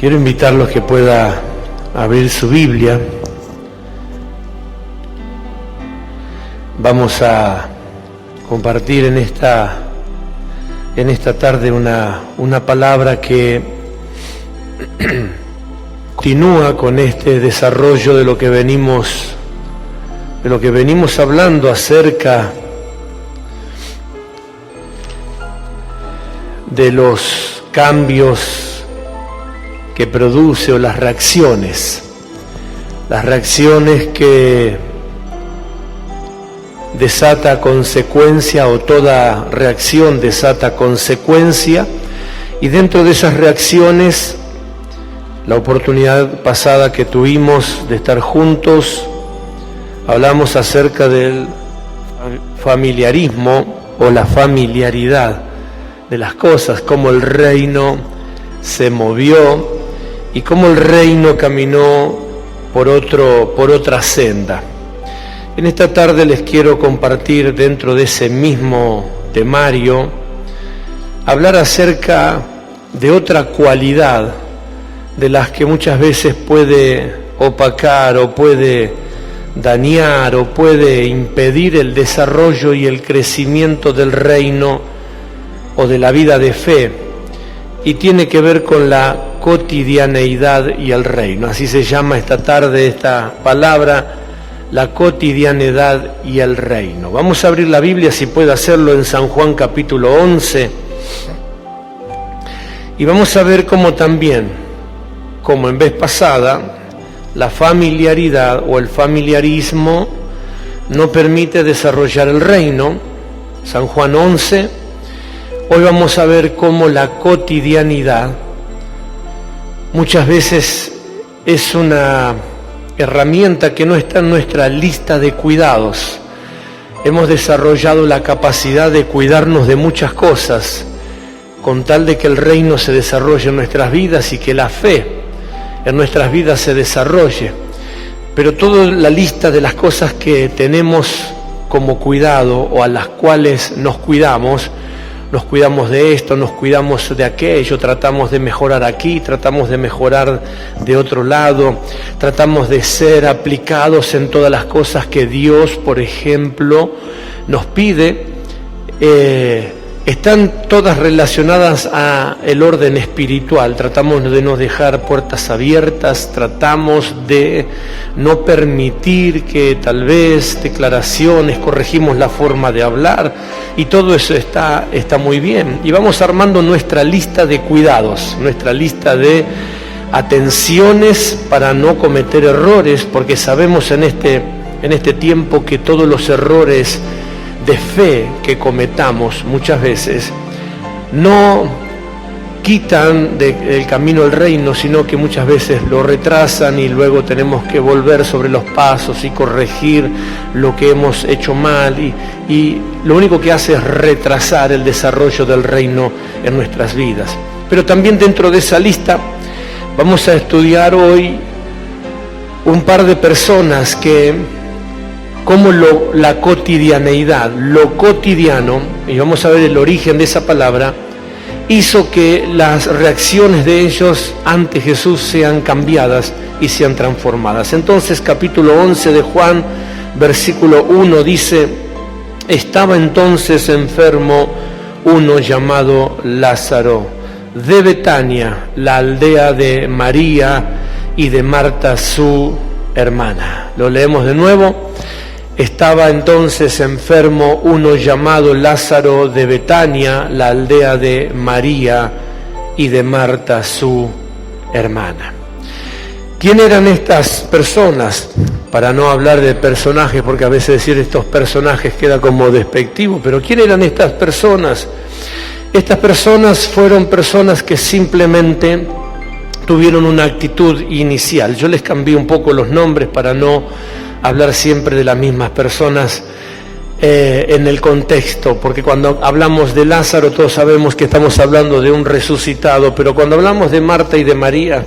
Quiero invitarlos que pueda abrir su Biblia. Vamos a compartir en esta tarde una palabra que continúa con este desarrollo de lo que venimos hablando acerca de los cambios que produce, o las reacciones que desata consecuencia, o toda reacción desata consecuencia, y dentro de esas reacciones, la oportunidad pasada que tuvimos de estar juntos, hablamos acerca del familiarismo o la familiaridad de las cosas, cómo el reino se movió y cómo el reino caminó por otra senda. En esta tarde les quiero compartir, dentro de ese mismo temario, hablar acerca de otra cualidad de las que muchas veces puede opacar o puede dañar o puede impedir el desarrollo y el crecimiento del reino o de la vida de fe, y tiene que ver con la cotidianeidad y el reino. Así se llama esta tarde esta palabra, la cotidianidad y el reino. Vamos a abrir la Biblia, si puede hacerlo, en San Juan capítulo 11, y vamos a ver cómo también, como en vez pasada, la familiaridad o el familiarismo no permite desarrollar el reino. San Juan 11, hoy vamos a ver cómo la cotidianidad muchas veces es una herramienta que no está en nuestra lista de cuidados. Hemos desarrollado la capacidad de cuidarnos de muchas cosas con tal de que el reino se desarrolle en nuestras vidas y que la fe en nuestras vidas se desarrolle. Pero toda la lista de las cosas que tenemos como cuidado o a las cuales nos cuidamos de esto, nos cuidamos de aquello, tratamos de mejorar aquí, tratamos de mejorar de otro lado, tratamos de ser aplicados en todas las cosas que Dios, por ejemplo, nos pide. Están todas relacionadas a el orden espiritual. Tratamos de no dejar puertas abiertas, tratamos de no permitir que tal vez declaraciones, corregimos la forma de hablar, y todo eso está muy bien. Y vamos armando nuestra lista de cuidados, nuestra lista de atenciones para no cometer errores, porque sabemos en este tiempo que todos los errores de fe que cometamos muchas veces no quitan del camino el reino, sino que muchas veces lo retrasan, y luego tenemos que volver sobre los pasos y corregir lo que hemos hecho mal, y lo único que hace es retrasar el desarrollo del reino en nuestras vidas. Pero también dentro de esa lista vamos a estudiar hoy un par de personas que como la cotidianeidad, lo cotidiano, y vamos a ver el origen de esa palabra, hizo que las reacciones de ellos ante Jesús sean cambiadas y sean transformadas. Entonces, capítulo 11 de Juan, versículo 1 dice: estaba entonces enfermo uno llamado Lázaro, de Betania, la aldea de María y de Marta, su hermana. Lo leemos de nuevo. Estaba entonces enfermo uno llamado Lázaro, de Betania, la aldea de María y de Marta, su hermana. ¿Quién eran estas personas? Para no hablar de personajes, porque a veces decir estos personajes queda como despectivo, pero ¿quién eran estas personas? Estas personas fueron personas que simplemente tuvieron una actitud inicial. Yo les cambié un poco los nombres para no hablar siempre de las mismas personas en el contexto, porque cuando hablamos de Lázaro todos sabemos que estamos hablando de un resucitado, pero cuando hablamos de Marta y de María,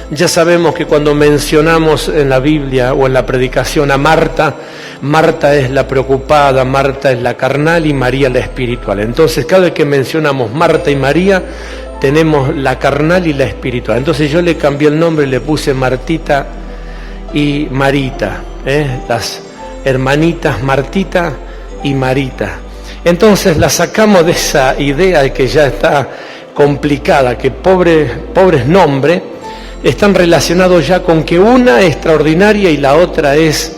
ya sabemos que cuando mencionamos en la Biblia o en la predicación a Marta, Marta es la preocupada, Marta es la carnal y María la espiritual. Entonces cada vez que mencionamos Marta y María, tenemos la carnal y la espiritual. Entonces yo le cambié el nombre, le puse Martita y Marita, las hermanitas Martita y Marita. Entonces la sacamos de esa idea de que ya está complicada, que pobres nombres están relacionados ya con que una es extraordinaria y la otra es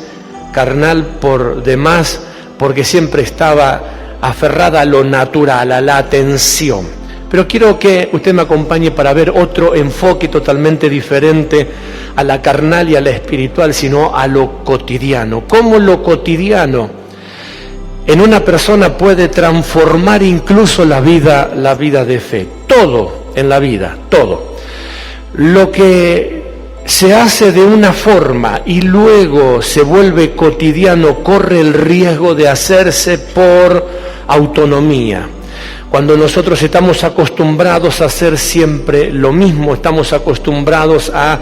carnal por demás, porque siempre estaba aferrada a lo natural, a la atención. Pero quiero que usted me acompañe para ver otro enfoque totalmente diferente a la carnal y a la espiritual, sino a lo cotidiano. ¿Cómo lo cotidiano en una persona puede transformar incluso la vida de fe? Todo en la vida, todo. Lo que se hace de una forma y luego se vuelve cotidiano corre el riesgo de hacerse por autonomía. Cuando nosotros estamos acostumbrados a hacer siempre lo mismo, estamos acostumbrados a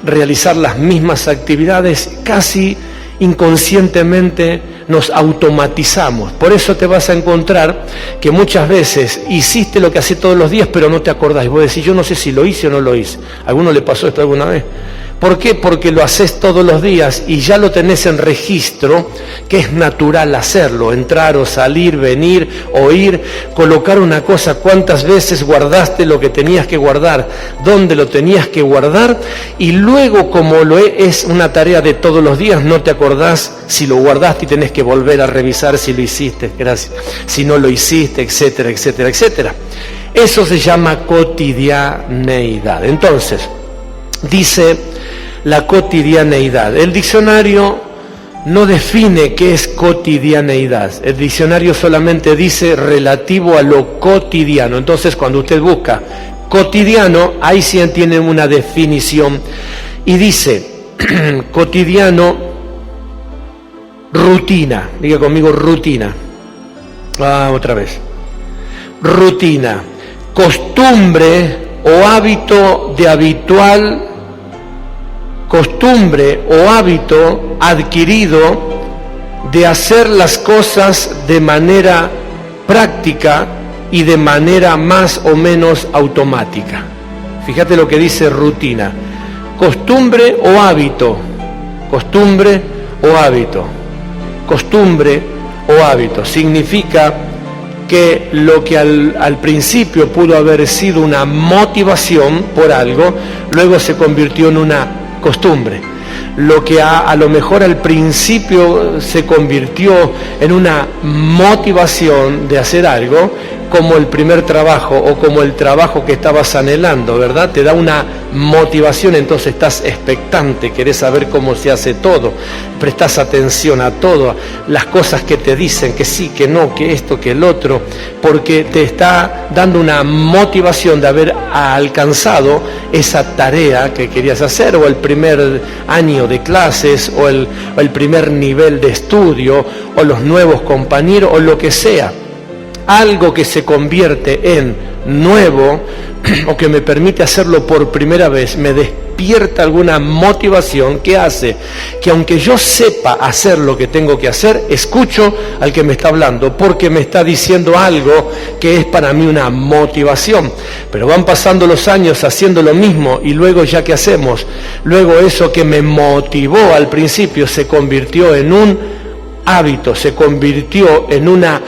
realizar las mismas actividades, casi inconscientemente nos automatizamos. Por eso te vas a encontrar que muchas veces hiciste lo que haces todos los días, pero no te acordás. Vos decís, yo no sé si lo hice o no lo hice. ¿A alguno le pasó esto alguna vez? ¿Por qué? Porque lo haces todos los días y ya lo tenés en registro, que es natural hacerlo, entrar o salir, venir, oír, colocar una cosa, cuántas veces guardaste lo que tenías que guardar, dónde lo tenías que guardar, y luego como es una tarea de todos los días, no te acordás si lo guardaste y tenés que volver a revisar si lo hiciste, gracias, si no lo hiciste, etcétera, etcétera, etcétera. Eso se llama cotidianeidad. Entonces, dice la cotidianeidad. El diccionario no define qué es cotidianeidad. El diccionario solamente dice relativo a lo cotidiano. Entonces, cuando usted busca cotidiano, ahí sí tiene una definición. Y dice, cotidiano, rutina. Diga conmigo, rutina. Otra vez. Rutina. Costumbre o hábito de habitual, costumbre o hábito adquirido de hacer las cosas de manera práctica y de manera más o menos automática. Fíjate lo que dice rutina. Costumbre o hábito. Costumbre o hábito. Costumbre o hábito. Significa que lo que al principio pudo haber sido una motivación por algo, luego se convirtió en una costumbre. Lo que a lo mejor al principio se convirtió en una motivación de hacer algo, como el primer trabajo o como el trabajo que estabas anhelando, ¿verdad? Te da una motivación, entonces estás expectante, querés saber cómo se hace todo, prestás atención a todo, las cosas que te dicen, que sí, que no, que esto, que el otro, porque te está dando una motivación de haber alcanzado esa tarea que querías hacer, o el primer año de clases, o el primer nivel de estudio, o los nuevos compañeros, o lo que sea. Algo que se convierte en nuevo o que me permite hacerlo por primera vez, me despierta alguna motivación que hace que aunque yo sepa hacer lo que tengo que hacer, escucho al que me está hablando porque me está diciendo algo que es para mí una motivación. Pero van pasando los años haciendo lo mismo y luego ya ¿qué hacemos? Luego eso que me motivó al principio se convirtió en un hábito, se convirtió en una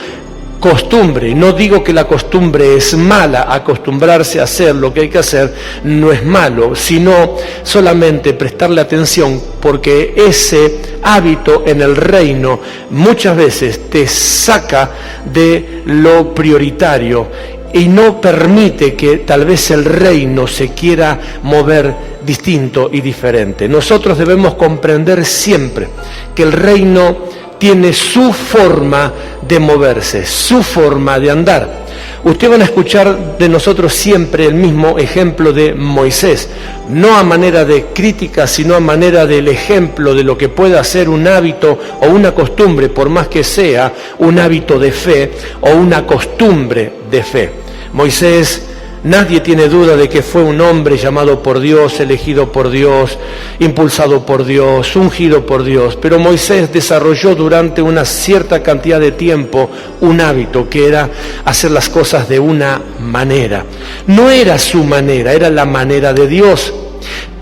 costumbre. No digo que la costumbre es mala, acostumbrarse a hacer lo que hay que hacer no es malo, sino solamente prestarle atención, porque ese hábito en el reino muchas veces te saca de lo prioritario y no permite que tal vez el reino se quiera mover distinto y diferente. Nosotros debemos comprender siempre que el reino tiene su forma de moverse, su forma de andar. Ustedes van a escuchar de nosotros siempre el mismo ejemplo de Moisés, no a manera de crítica, sino a manera del ejemplo de lo que puede hacer un hábito o una costumbre, por más que sea un hábito de fe o una costumbre de fe. Moisés Nadie tiene duda de que fue un hombre llamado por Dios, elegido por Dios, impulsado por Dios, ungido por Dios. Pero Moisés desarrolló durante una cierta cantidad de tiempo un hábito que era hacer las cosas de una manera. No era su manera, era la manera de Dios.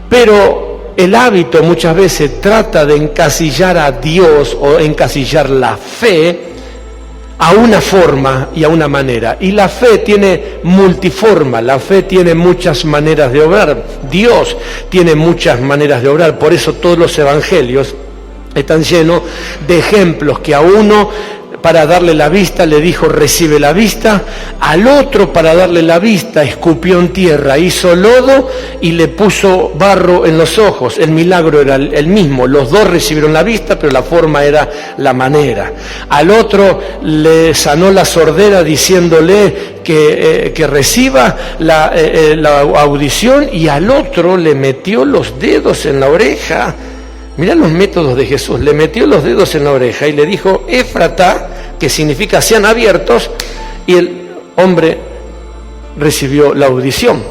Pero el hábito muchas veces trata de encasillar a Dios o encasillar la fe a una forma y a una manera. Y la fe tiene multiforma, la fe tiene muchas maneras de obrar. Dios tiene muchas maneras de obrar. Por eso todos los evangelios están llenos de ejemplos que a uno, para darle la vista, le dijo recibe la vista, al otro para darle la vista escupió en tierra, hizo lodo y le puso barro en los ojos. El milagro era el mismo, los dos recibieron la vista, pero la forma era la manera. Al otro le sanó la sordera diciéndole que reciba la audición, y al otro le metió los dedos en la oreja. Mirá los métodos de Jesús. Le metió los dedos en la oreja y le dijo éfrata, que significa sean abiertos, y el hombre recibió la audición.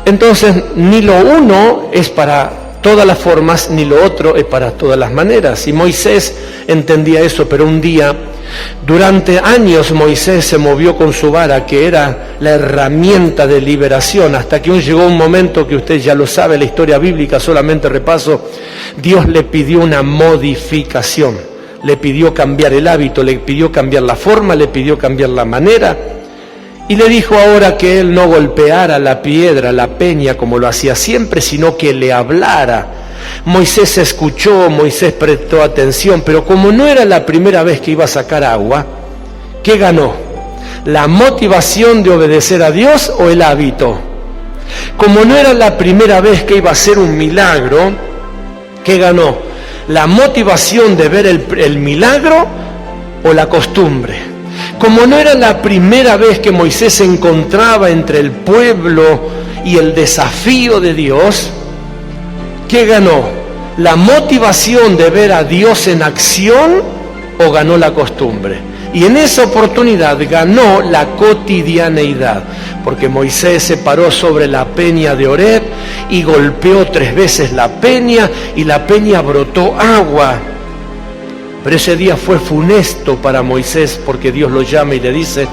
Entonces, ni lo uno es para todas las formas, ni lo otro es para todas las maneras. Y Moisés entendía eso, pero un día, durante años, Moisés se movió con su vara, que era la herramienta de liberación, hasta que llegó un momento que usted ya lo sabe, la historia bíblica, solamente repaso. Dios le pidió una modificación, le pidió cambiar el hábito, le pidió cambiar la forma, le pidió cambiar la manera, y le dijo ahora que él no golpeara la piedra, la peña, como lo hacía siempre, sino que le hablara. Moisés escuchó, Moisés prestó atención, pero como no era la primera vez que iba a sacar agua, ¿qué ganó? ¿La motivación de obedecer a Dios o el hábito? Como no era la primera vez que iba a hacer un milagro, ¿qué ganó? ¿La motivación de ver el milagro o la costumbre? Como no era la primera vez que Moisés se encontraba entre el pueblo y el desafío de Dios, ¿qué ganó? ¿La motivación de ver a Dios en acción o ganó la costumbre? Y en esa oportunidad ganó la cotidianeidad, porque Moisés se paró sobre la peña de Oreb y golpeó 3 veces la peña, y la peña brotó agua. Pero ese día fue funesto para Moisés, porque Dios lo llama y le dice: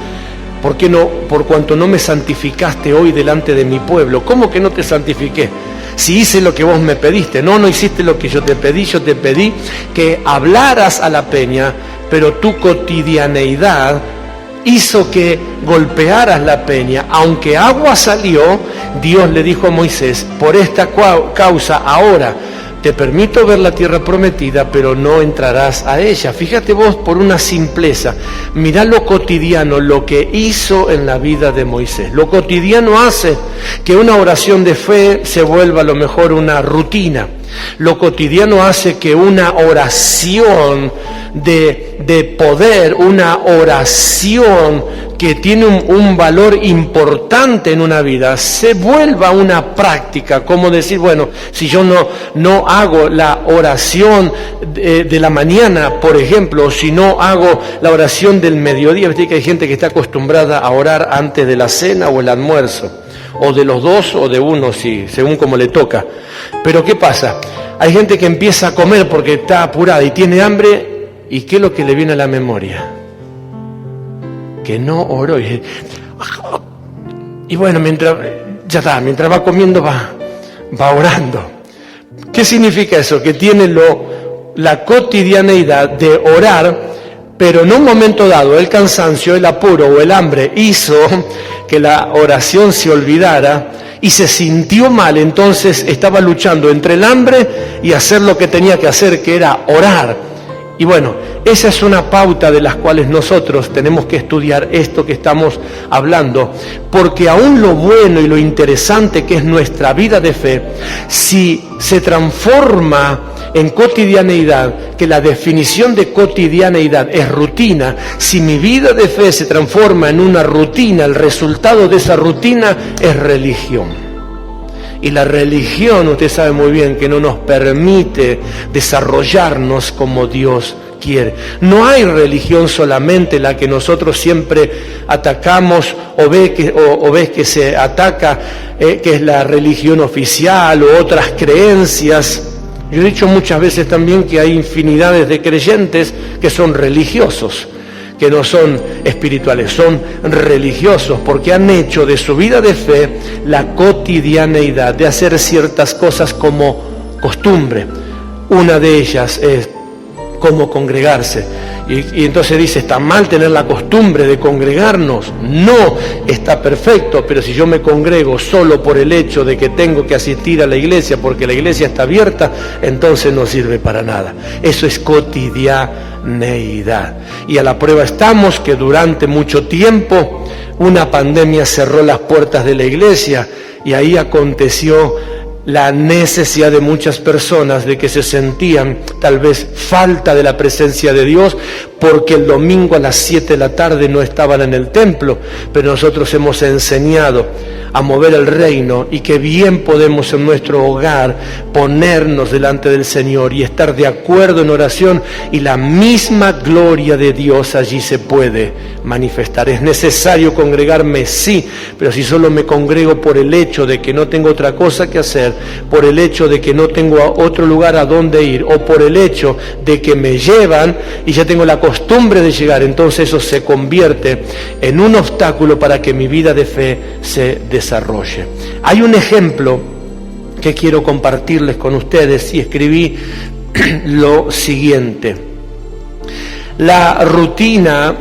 ¿por qué no, por cuanto no me santificaste hoy delante de mi pueblo? ¿Cómo que no te santifiqué? Si hice lo que vos me pediste. No hiciste lo que yo te pedí que hablaras a la peña, pero tu cotidianeidad hizo que golpearas la peña. Aunque agua salió, Dios le dijo a Moisés: por esta causa ahora te permito ver la tierra prometida, pero no entrarás a ella. Fíjate vos, por una simpleza, mirá lo cotidiano, lo que hizo en la vida de Moisés. Lo cotidiano hace que una oración de fe se vuelva a lo mejor una rutina. Lo cotidiano hace que una oración de poder, una oración que tiene un valor importante en una vida, se vuelva una práctica. Como decir, bueno, si yo no hago la oración de la mañana, por ejemplo, o si no hago la oración del mediodía, viste que hay gente que está acostumbrada a orar antes de la cena o el almuerzo, o de los dos o de uno, sí, según como le toca. Pero ¿qué pasa? Hay gente que empieza a comer porque está apurada y tiene hambre, ¿y qué es lo que le viene a la memoria? Que no oró. Y bueno, mientras va comiendo va orando. ¿Qué significa eso? Que tiene la cotidianeidad de orar, pero en un momento dado el cansancio, el apuro o el hambre hizo que la oración se olvidara y se sintió mal. Entonces estaba luchando entre el hambre y hacer lo que tenía que hacer, que era orar. Y bueno, esa es una pauta de las cuales nosotros tenemos que estudiar esto que estamos hablando, porque aún lo bueno y lo interesante que es nuestra vida de fe, si se transforma en cotidianeidad, que la definición de cotidianeidad es rutina, si mi vida de fe se transforma en una rutina, el resultado de esa rutina es religión. Y la religión, usted sabe muy bien, que no nos permite desarrollarnos como Dios quiere. No hay religión solamente la que nosotros siempre atacamos o ves que se ataca, que es la religión oficial o otras creencias. Yo he dicho muchas veces también que hay infinidades de creyentes que son religiosos, que no son espirituales, son religiosos, porque han hecho de su vida de fe la cotidianeidad de hacer ciertas cosas como costumbre. Una de ellas es cómo congregarse. Y entonces dice, ¿está mal tener la costumbre de congregarnos? No, está perfecto, pero si yo me congrego solo por el hecho de que tengo que asistir a la iglesia porque la iglesia está abierta, entonces no sirve para nada. Eso es cotidianeidad. Y a la prueba estamos que durante mucho tiempo una pandemia cerró las puertas de la iglesia y ahí aconteció la necesidad de muchas personas de que se sentían tal vez falta de la presencia de Dios porque el domingo a las 7 de la tarde no estaban en el templo, pero nosotros hemos enseñado a mover el reino y que bien podemos en nuestro hogar ponernos delante del Señor y estar de acuerdo en oración y la misma gloria de Dios allí se puede manifestar. ¿Es necesario congregarme? Sí, pero si solo me congrego por el hecho de que no tengo otra cosa que hacer, por el hecho de que no tengo otro lugar a donde ir o por el hecho de que me llevan y ya tengo la costumbre de llegar, entonces eso se convierte en un obstáculo para que mi vida de fe se desarrolle. Hay un ejemplo que quiero compartirles con ustedes y escribí lo siguiente. La rutina,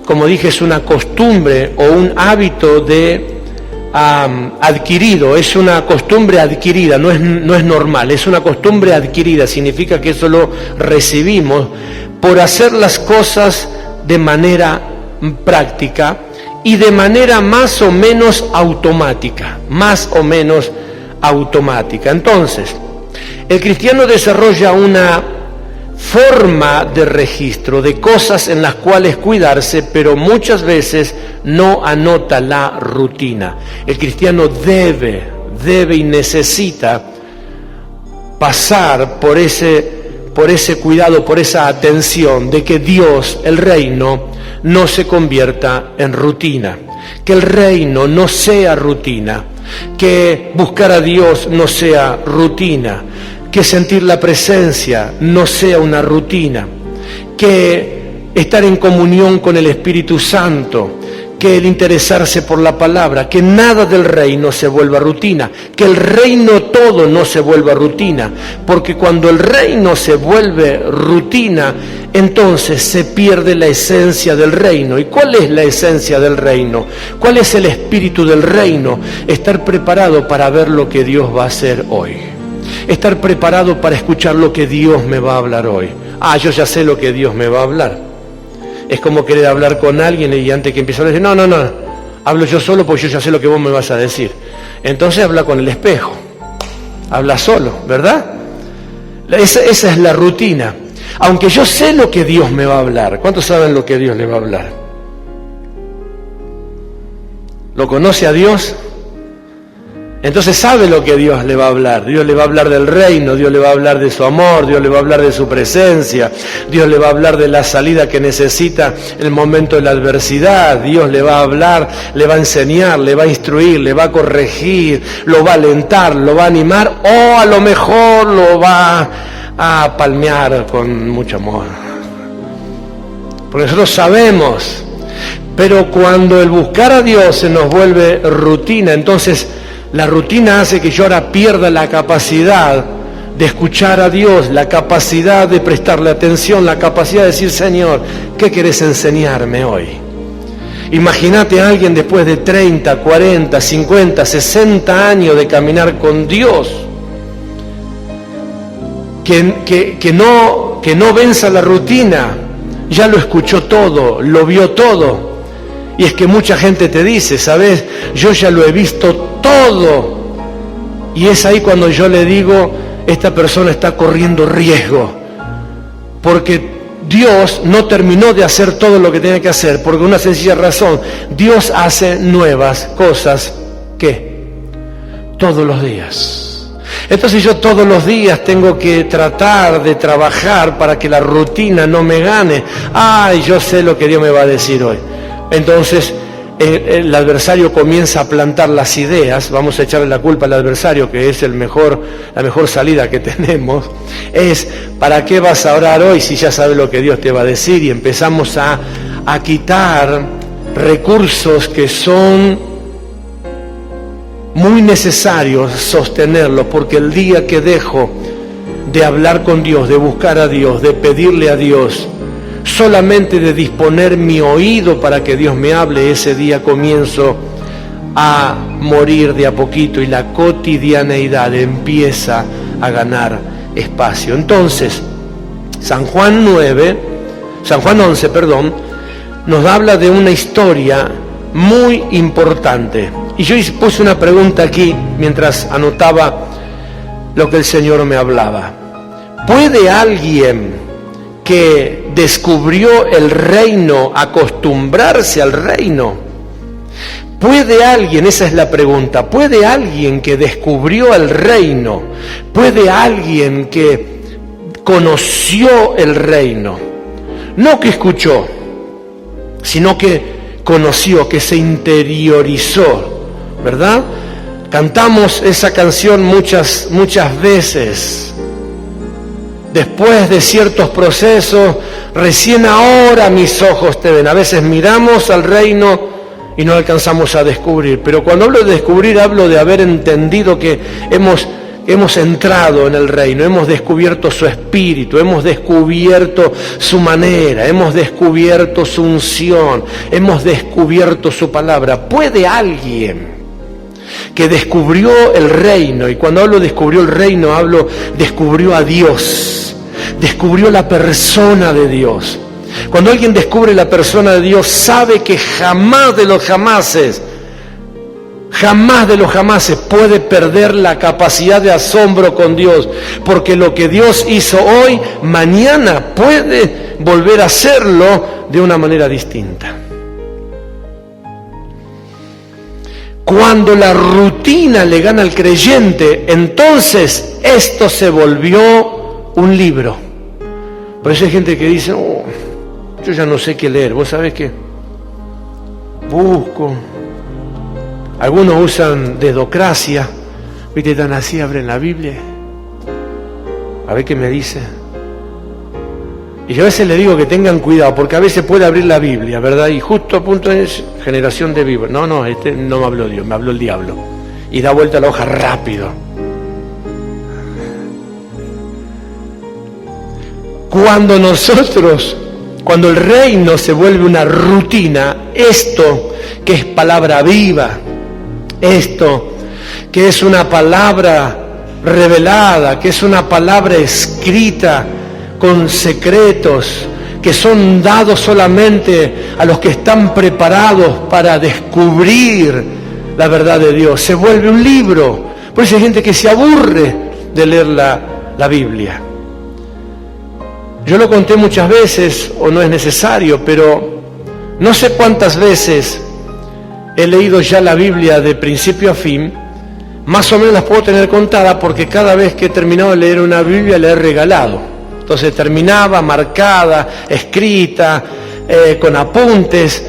como dije, es una costumbre o un hábito adquirido, es una costumbre adquirida, no es normal, es una costumbre adquirida, significa que eso lo recibimos por hacer las cosas de manera práctica y de manera más o menos automática. Entonces, el cristiano desarrolla una forma de registro de cosas en las cuales cuidarse, pero muchas veces no anota la rutina. El cristiano debe y necesita pasar por ese cuidado, por esa atención de que Dios, el reino, no se convierta en rutina, que el reino no sea rutina, que buscar a Dios no sea rutina, que sentir la presencia no sea una rutina, que estar en comunión con el Espíritu Santo, que el interesarse por la palabra, que nada del reino se vuelva rutina, que el reino todo no se vuelva rutina, porque cuando el reino se vuelve rutina, entonces se pierde la esencia del reino. ¿Y cuál es la esencia del reino? ¿Cuál es el espíritu del reino? Estar preparado para ver lo que Dios va a hacer hoy. Estar preparado para escuchar lo que Dios me va a hablar hoy. Yo ya sé lo que Dios me va a hablar. Es como querer hablar con alguien y antes que empiece a decir, no, hablo yo solo porque yo ya sé lo que vos me vas a decir. Entonces habla con el espejo, habla solo, ¿verdad? Esa es la rutina. Aunque yo sé lo que Dios me va a hablar. ¿Cuántos saben lo que Dios le va a hablar? ¿Lo conoce a Dios? Entonces sabe lo que Dios le va a hablar. Dios le va a hablar del reino, Dios le va a hablar de su amor, Dios le va a hablar de su presencia, Dios le va a hablar de la salida que necesita en el momento de la adversidad, Dios le va a hablar, le va a enseñar, le va a instruir, le va a corregir, lo va a alentar, lo va a animar o a lo mejor lo va a palmear con mucho amor. Porque nosotros sabemos, pero cuando el buscar a Dios se nos vuelve rutina, entonces la rutina hace que yo ahora pierda la capacidad de escuchar a Dios, la capacidad de prestarle atención, la capacidad de decir, Señor, ¿qué querés enseñarme hoy? Imagínate a alguien después de 30, 40, 50, 60 años de caminar con Dios, que no venza la rutina, ya lo escuchó todo, lo vio todo. Y es que mucha gente te dice, ¿sabes? Yo ya lo he visto todo. Y es ahí cuando yo le digo, esta persona está corriendo riesgo. Porque Dios no terminó de hacer todo lo que tenía que hacer. Por una sencilla razón. Dios hace nuevas cosas, ¿qué? Todos los días. Entonces yo todos los días tengo que tratar de trabajar para que la rutina no me gane. Ay, yo sé lo que Dios me va a decir hoy. Entonces el adversario comienza a plantar las ideas. Vamos a echarle la culpa al adversario, que es la mejor salida que tenemos. Es, ¿para qué vas a orar hoy si ya sabes lo que Dios te va a decir? Y empezamos a quitar recursos que son muy necesarios sostenerlos, porque el día que dejo de hablar con Dios, de buscar a Dios, de pedirle a Dios, solamente de disponer mi oído para que Dios me hable, ese día comienzo a morir de a poquito y la cotidianeidad empieza a ganar espacio. Entonces, San Juan 11, nos habla de una historia muy importante. Y yo puse una pregunta aquí mientras anotaba lo que el Señor me hablaba. ¿Puede alguien que descubrió el reino acostumbrarse al reino? ¿Puede alguien, esa es la pregunta, puede alguien que descubrió el reino, puede alguien que conoció el reino, no que escuchó, sino que conoció, que se interiorizó, ¿verdad? Cantamos esa canción muchas veces. Después de ciertos procesos, recién ahora mis ojos te ven. A veces miramos al reino y no alcanzamos a descubrir. Pero cuando hablo de descubrir, hablo de haber entendido que hemos entrado en el reino, hemos descubierto su espíritu, hemos descubierto su manera, hemos descubierto su unción, hemos descubierto su palabra. ¿Puede alguien que descubrió el reino, y cuando hablo descubrió el reino, descubrió a Dios, descubrió la persona de Dios? Cuando alguien descubre la persona de Dios, sabe que jamás de los jamases puede perder la capacidad de asombro con Dios, porque lo que Dios hizo hoy, mañana puede volver a hacerlo de una manera distinta. Cuando la rutina le gana al creyente, entonces esto se volvió un libro. Por eso hay gente que dice, yo ya no sé qué leer. ¿Vos sabés qué? Busco. Algunos usan dedocracia. Viste, tan así, abren la Biblia. A ver qué me dice. Y yo a veces le digo que tengan cuidado, porque a veces puede abrir la Biblia, ¿verdad? Y justo a punto es generación de víboras. No, no me habló Dios, me habló el diablo. Y da vuelta la hoja rápido. Cuando el reino se vuelve una rutina, esto que es palabra viva, esto que es una palabra revelada, que es una palabra escrita con secretos que son dados solamente a los que están preparados para descubrir la verdad de Dios, se vuelve un libro. Por eso hay gente que se aburre de leer la Biblia. Yo lo conté muchas veces, o no es necesario, pero no sé cuántas veces he leído ya la Biblia de principio a fin. Más o menos las puedo tener contadas, porque cada vez que he terminado de leer una Biblia la he regalado. Entonces terminaba marcada, escrita, con apuntes.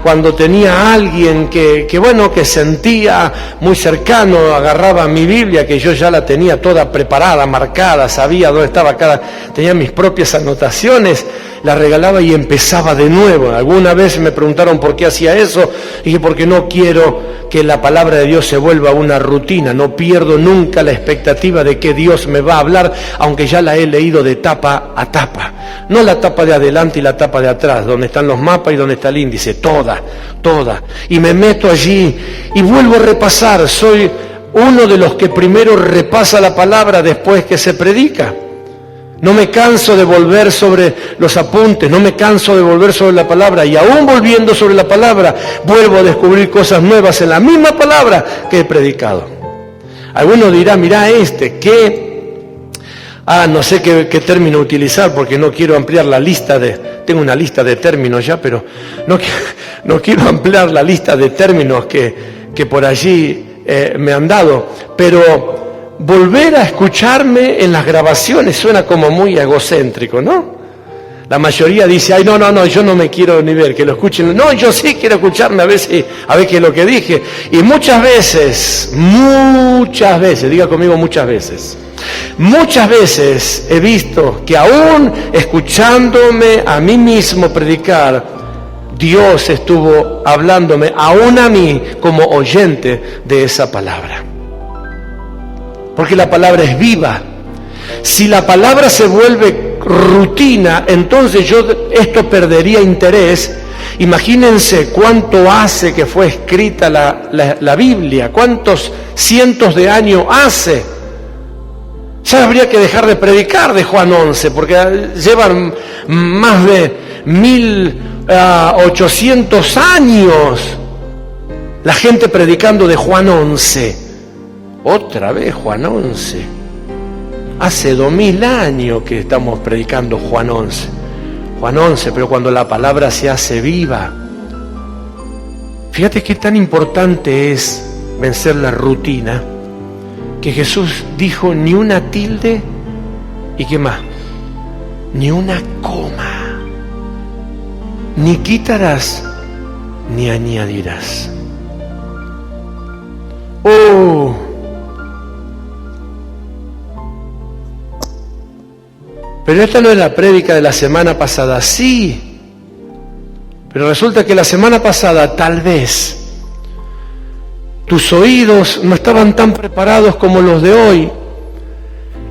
Cuando tenía a alguien que sentía muy cercano, agarraba mi Biblia, que yo ya la tenía toda preparada, marcada, sabía dónde estaba tenía mis propias anotaciones, la regalaba y empezaba de nuevo. Alguna vez me preguntaron por qué hacía eso, y dije, porque no quiero que la palabra de Dios se vuelva una rutina, no pierdo nunca la expectativa de que Dios me va a hablar, aunque ya la he leído de tapa a tapa. No la tapa de adelante y la tapa de atrás, donde están los mapas y donde está el índice, toda. Y me meto allí y vuelvo a repasar. Soy uno de los que primero repasa la palabra después que se predica. No me canso de volver sobre los apuntes, no me canso de volver sobre la palabra, y aún volviendo sobre la palabra, vuelvo a descubrir cosas nuevas en la misma palabra que he predicado. Alguno dirá, mirá no sé qué término utilizar, porque no quiero ampliar la lista tengo una lista de términos ya, pero no quiero ampliar la lista de términos que por allí me han dado, pero volver a escucharme en las grabaciones suena como muy egocéntrico, ¿no? La mayoría dice, ay, no, yo no me quiero ni ver, que lo escuchen. No, yo sí quiero escucharme a ver qué es lo que dije. Y muchas veces, diga conmigo muchas veces he visto que aún escuchándome a mí mismo predicar, Dios estuvo hablándome aún a mí como oyente de esa palabra. Porque la palabra es viva. Si la palabra se vuelve rutina, entonces esto perdería interés. Imagínense cuánto hace que fue escrita la Biblia, cuántos cientos de años hace. Ya habría que dejar de predicar de Juan 11, porque llevan más de 1800 años la gente predicando de Juan 11. Otra vez Juan 11. Hace 2000 años que estamos predicando Juan 11. Juan 11, pero cuando la palabra se hace viva. Fíjate qué tan importante es vencer la rutina, que Jesús dijo ni una tilde y qué más, ni una coma, ni quitarás ni añadirás. Oh, pero esta no es la prédica de la semana pasada, sí, pero resulta que la semana pasada tal vez tus oídos no estaban tan preparados como los de hoy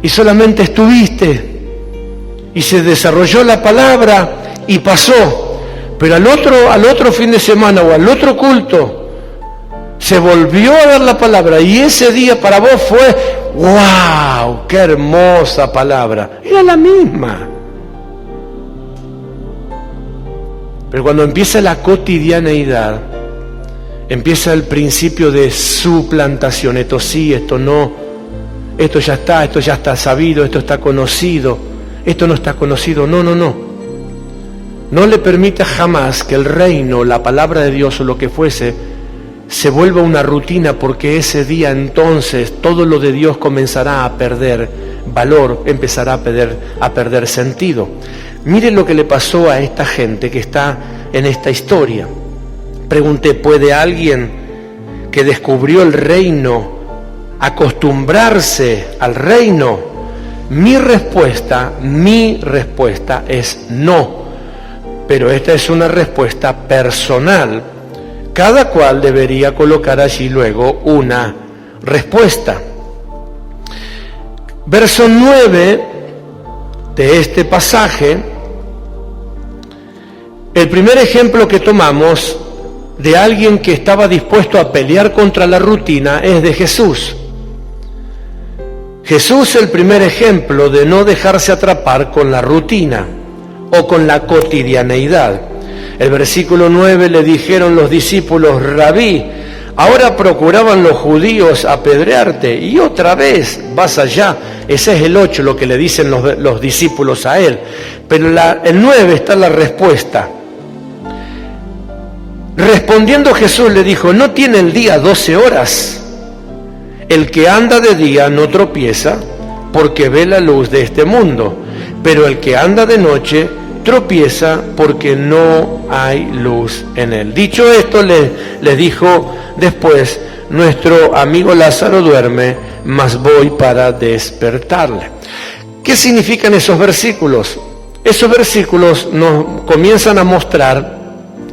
y solamente estuviste y se desarrolló la palabra y pasó, pero al otro fin de semana o al otro culto se volvió a dar la palabra y ese día para vos fue ¡wow! ¡Qué hermosa palabra! Era la misma. Pero cuando empieza la cotidianeidad, empieza el principio de suplantación. Esto sí, esto no. Esto ya está sabido, esto está conocido. Esto no está conocido. No. No le permita jamás que el reino, la palabra de Dios o lo que fuese, se vuelva una rutina, porque ese día entonces todo lo de Dios comenzará a perder valor, empezará a perder sentido. Miren lo que le pasó a esta gente que está en esta historia. Pregunté, ¿puede alguien que descubrió el reino acostumbrarse al reino? Mi respuesta es no, pero esta es una respuesta personal. Cada cual debería colocar allí luego una respuesta. Verso 9 de este pasaje, el primer ejemplo que tomamos de alguien que estaba dispuesto a pelear contra la rutina es de Jesús. Jesús es el primer ejemplo de no dejarse atrapar con la rutina o con la cotidianeidad. El versículo 9 le dijeron los discípulos, Rabí, ahora procuraban los judíos apedrearte y otra vez vas allá. Ese es el 8, lo que le dicen los discípulos a él. Pero el 9 está la respuesta. Respondiendo Jesús le dijo, ¿no tiene el día 12 horas? El que anda de día no tropieza porque ve la luz de este mundo, pero el que anda de noche tropieza porque no hay luz en él. Dicho esto, les dijo después, nuestro amigo Lázaro duerme, mas voy para despertarle. ¿Qué significan esos versículos? Esos versículos nos comienzan a mostrar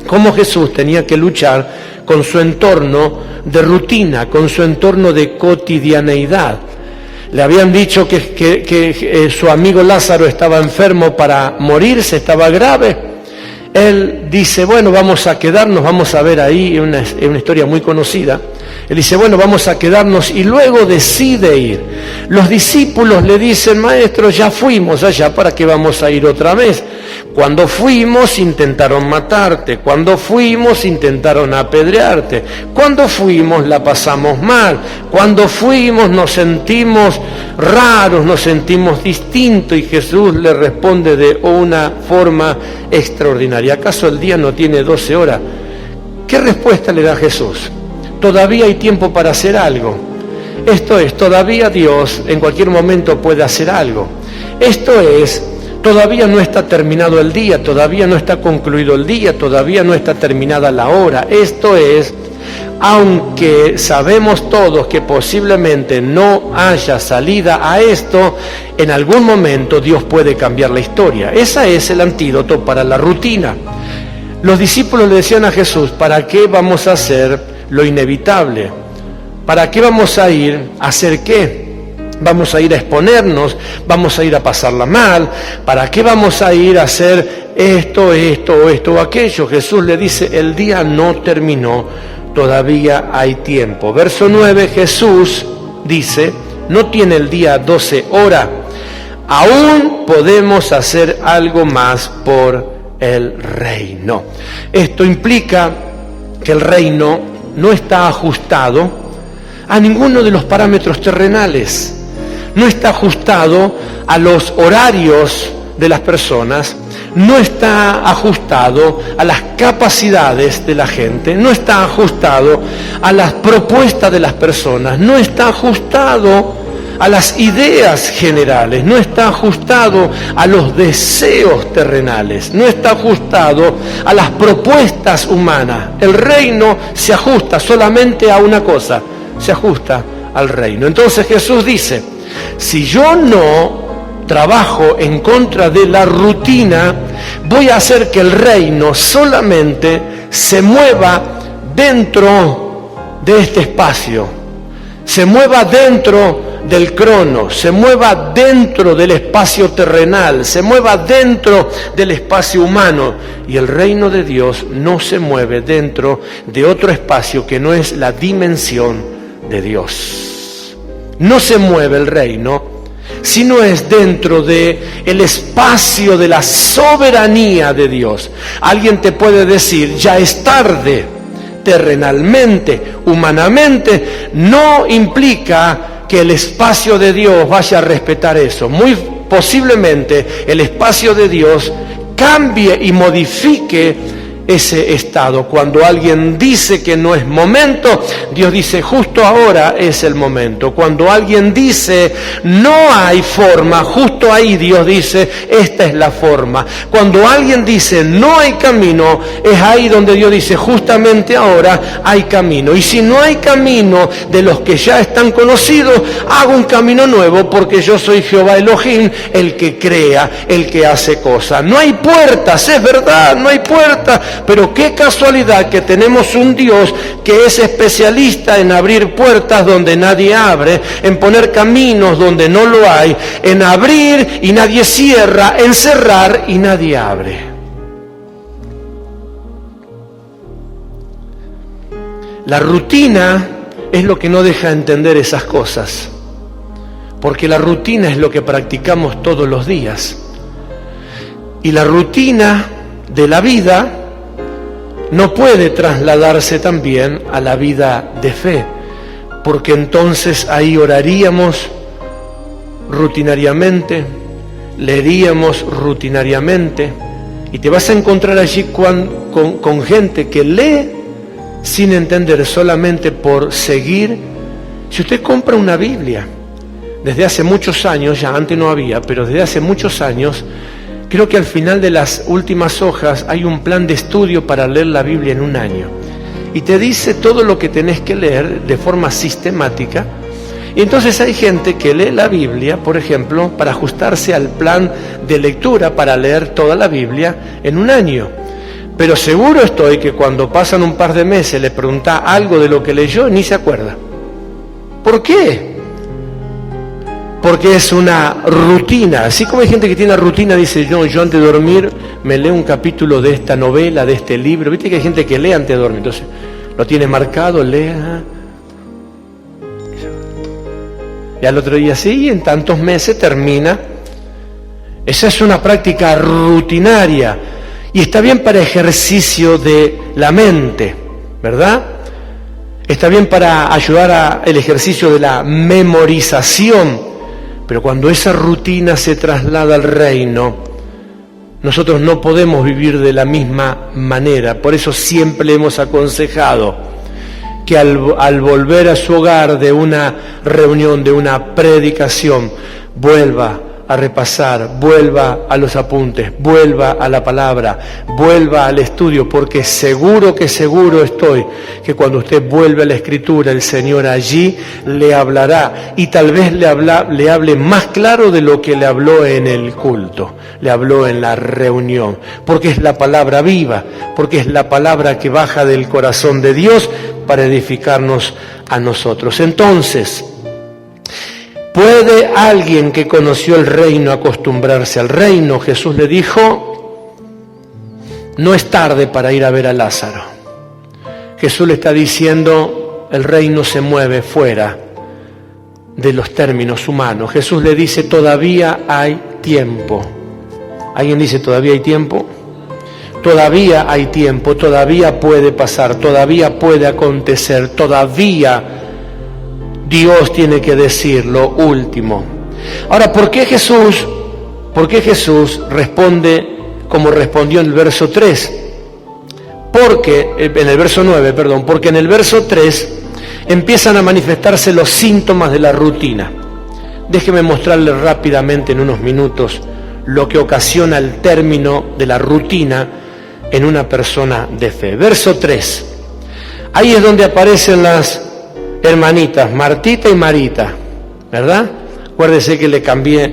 cómo Jesús tenía que luchar con su entorno de rutina, con su entorno de cotidianeidad. Le habían dicho que su amigo Lázaro estaba enfermo para morirse, estaba grave. Él dice, bueno, vamos a quedarnos, vamos a ver ahí, es una historia muy conocida. Él dice, bueno, vamos a quedarnos, y luego decide ir. Los discípulos le dicen, maestro, ya fuimos allá, ¿para qué vamos a ir otra vez? Cuando fuimos intentaron matarte, cuando fuimos intentaron apedrearte, cuando fuimos la pasamos mal, cuando fuimos nos sentimos raros, nos sentimos distintos, y Jesús le responde de una forma extraordinaria. ¿Acaso el día no tiene 12 horas? ¿Qué respuesta le da Jesús? Todavía hay tiempo para hacer algo. Esto es, todavía Dios en cualquier momento puede hacer algo. Esto es, todavía no está terminado el día, todavía no está concluido el día, todavía no está terminada la hora. Esto es, aunque sabemos todos que posiblemente no haya salida a esto, en algún momento Dios puede cambiar la historia. Ese es el antídoto para la rutina. Los discípulos le decían a Jesús, ¿para qué vamos a hacer lo inevitable? ¿Para qué vamos a ir a hacer qué? Vamos a ir a exponernos, vamos a ir a pasarla mal. ¿Para qué vamos a ir a hacer esto o aquello? Jesús le dice, el día no terminó, todavía hay tiempo. Verso 9, Jesús dice, no tiene el día 12 horas, aún podemos hacer algo más por el reino. Esto implica que el reino no está ajustado a ninguno de los parámetros terrenales, no está ajustado a los horarios de las personas, no está ajustado a las capacidades de la gente, no está ajustado a las propuestas de las personas, no está ajustado a las ideas generales, no está ajustado a los deseos terrenales, no está ajustado a las propuestas humanas. El reino se ajusta solamente a una cosa, se ajusta al reino. Entonces Jesús dice, si yo no trabajo en contra de la rutina, voy a hacer que el reino solamente se mueva dentro de este espacio, se mueva dentro del cronos, se mueva dentro del espacio terrenal, se mueva dentro del espacio humano, y el reino de Dios no se mueve dentro de otro espacio que no es la dimensión de Dios. No se mueve el reino si no es dentro de el espacio de la soberanía de Dios. Alguien te puede decir, ya es tarde. Terrenalmente, humanamente, no implica que el espacio de Dios vaya a respetar eso. Muy posiblemente el espacio de Dios cambie y modifique ese estado. Cuando alguien dice que no es momento, Dios dice justo ahora es el momento. Cuando alguien dice no hay forma, justo ahí Dios dice esta es la forma. Cuando alguien dice no hay camino, es ahí donde Dios dice justamente ahora hay camino. Y si no hay camino de los que ya están conocidos, hago un camino nuevo, porque yo soy Jehová Elohim, el que crea, el que hace cosas. No hay puertas, es verdad, no hay puertas. Pero qué casualidad que tenemos un Dios que es especialista en abrir puertas donde nadie abre, en poner caminos donde no lo hay, en abrir y nadie cierra, en cerrar y nadie abre. La rutina es lo que no deja entender esas cosas, porque la rutina es lo que practicamos todos los días. Y la rutina de la vida no puede trasladarse también a la vida de fe, porque entonces ahí oraríamos rutinariamente, leeríamos rutinariamente, y te vas a encontrar allí con gente que lee sin entender, solamente por seguir. Si usted compra una Biblia, desde hace muchos años, ya antes no había, pero desde hace muchos años, creo que al final de las últimas hojas hay un plan de estudio para leer la Biblia en un año. Y te dice todo lo que tenés que leer de forma sistemática. Y entonces hay gente que lee la Biblia, por ejemplo, para ajustarse al plan de lectura, para leer toda la Biblia en un año. Pero seguro estoy que cuando pasan un par de meses le preguntás algo de lo que leyó y ni se acuerda. ¿Por qué? Porque es una rutina. Así como hay gente que tiene una rutina, dice, yo antes de dormir me leo un capítulo de esta novela, de este libro. Viste que hay gente que lee antes de dormir, entonces lo tiene marcado, lee. Y al otro día sí, en tantos meses termina. Esa es una práctica rutinaria. Y está bien para ejercicio de la mente, ¿verdad? Está bien para ayudar al ejercicio de la memorización. Pero cuando esa rutina se traslada al reino, nosotros no podemos vivir de la misma manera. Por eso siempre hemos aconsejado que al volver a su hogar de una reunión, de una predicación, vuelva a repasar, vuelva a los apuntes, vuelva a la palabra, vuelva al estudio, porque seguro estoy que cuando usted vuelve a la Escritura, el Señor allí le hablará, y tal vez le hable más claro de lo que le habló en el culto, le habló en la reunión, porque es la palabra viva, porque es la palabra que baja del corazón de Dios para edificarnos a nosotros. Entonces, ¿puede alguien que conoció el reino acostumbrarse al reino? Jesús le dijo, no es tarde para ir a ver a Lázaro. Jesús le está diciendo, el reino se mueve fuera de los términos humanos. Jesús le dice, todavía hay tiempo. ¿Alguien dice, todavía hay tiempo? Todavía hay tiempo, todavía puede pasar, todavía puede acontecer, todavía Dios tiene que decir lo último. Ahora, ¿por qué Jesús responde como respondió en el verso 3? En el verso 9, porque en el verso 3 empiezan a manifestarse los síntomas de la rutina. Déjeme mostrarle rápidamente en unos minutos lo que ocasiona el término de la rutina en una persona de fe. Verso 3. Ahí es donde aparecen las hermanitas, Martita y Marita, ¿verdad? Acuérdese que le cambié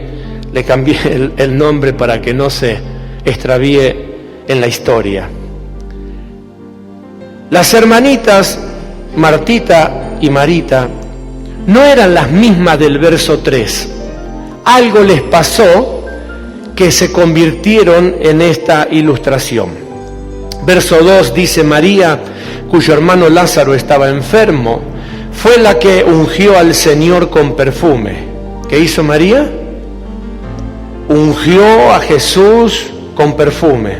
el nombre para que no se extravíe en la historia. Las hermanitas, Martita y Marita, no eran las mismas del verso 3. Algo les pasó que se convirtieron en esta ilustración. Verso 2 dice, María, cuyo hermano Lázaro estaba enfermo, fue la que ungió al Señor con perfume. ¿Qué hizo María? Ungió a Jesús con perfume.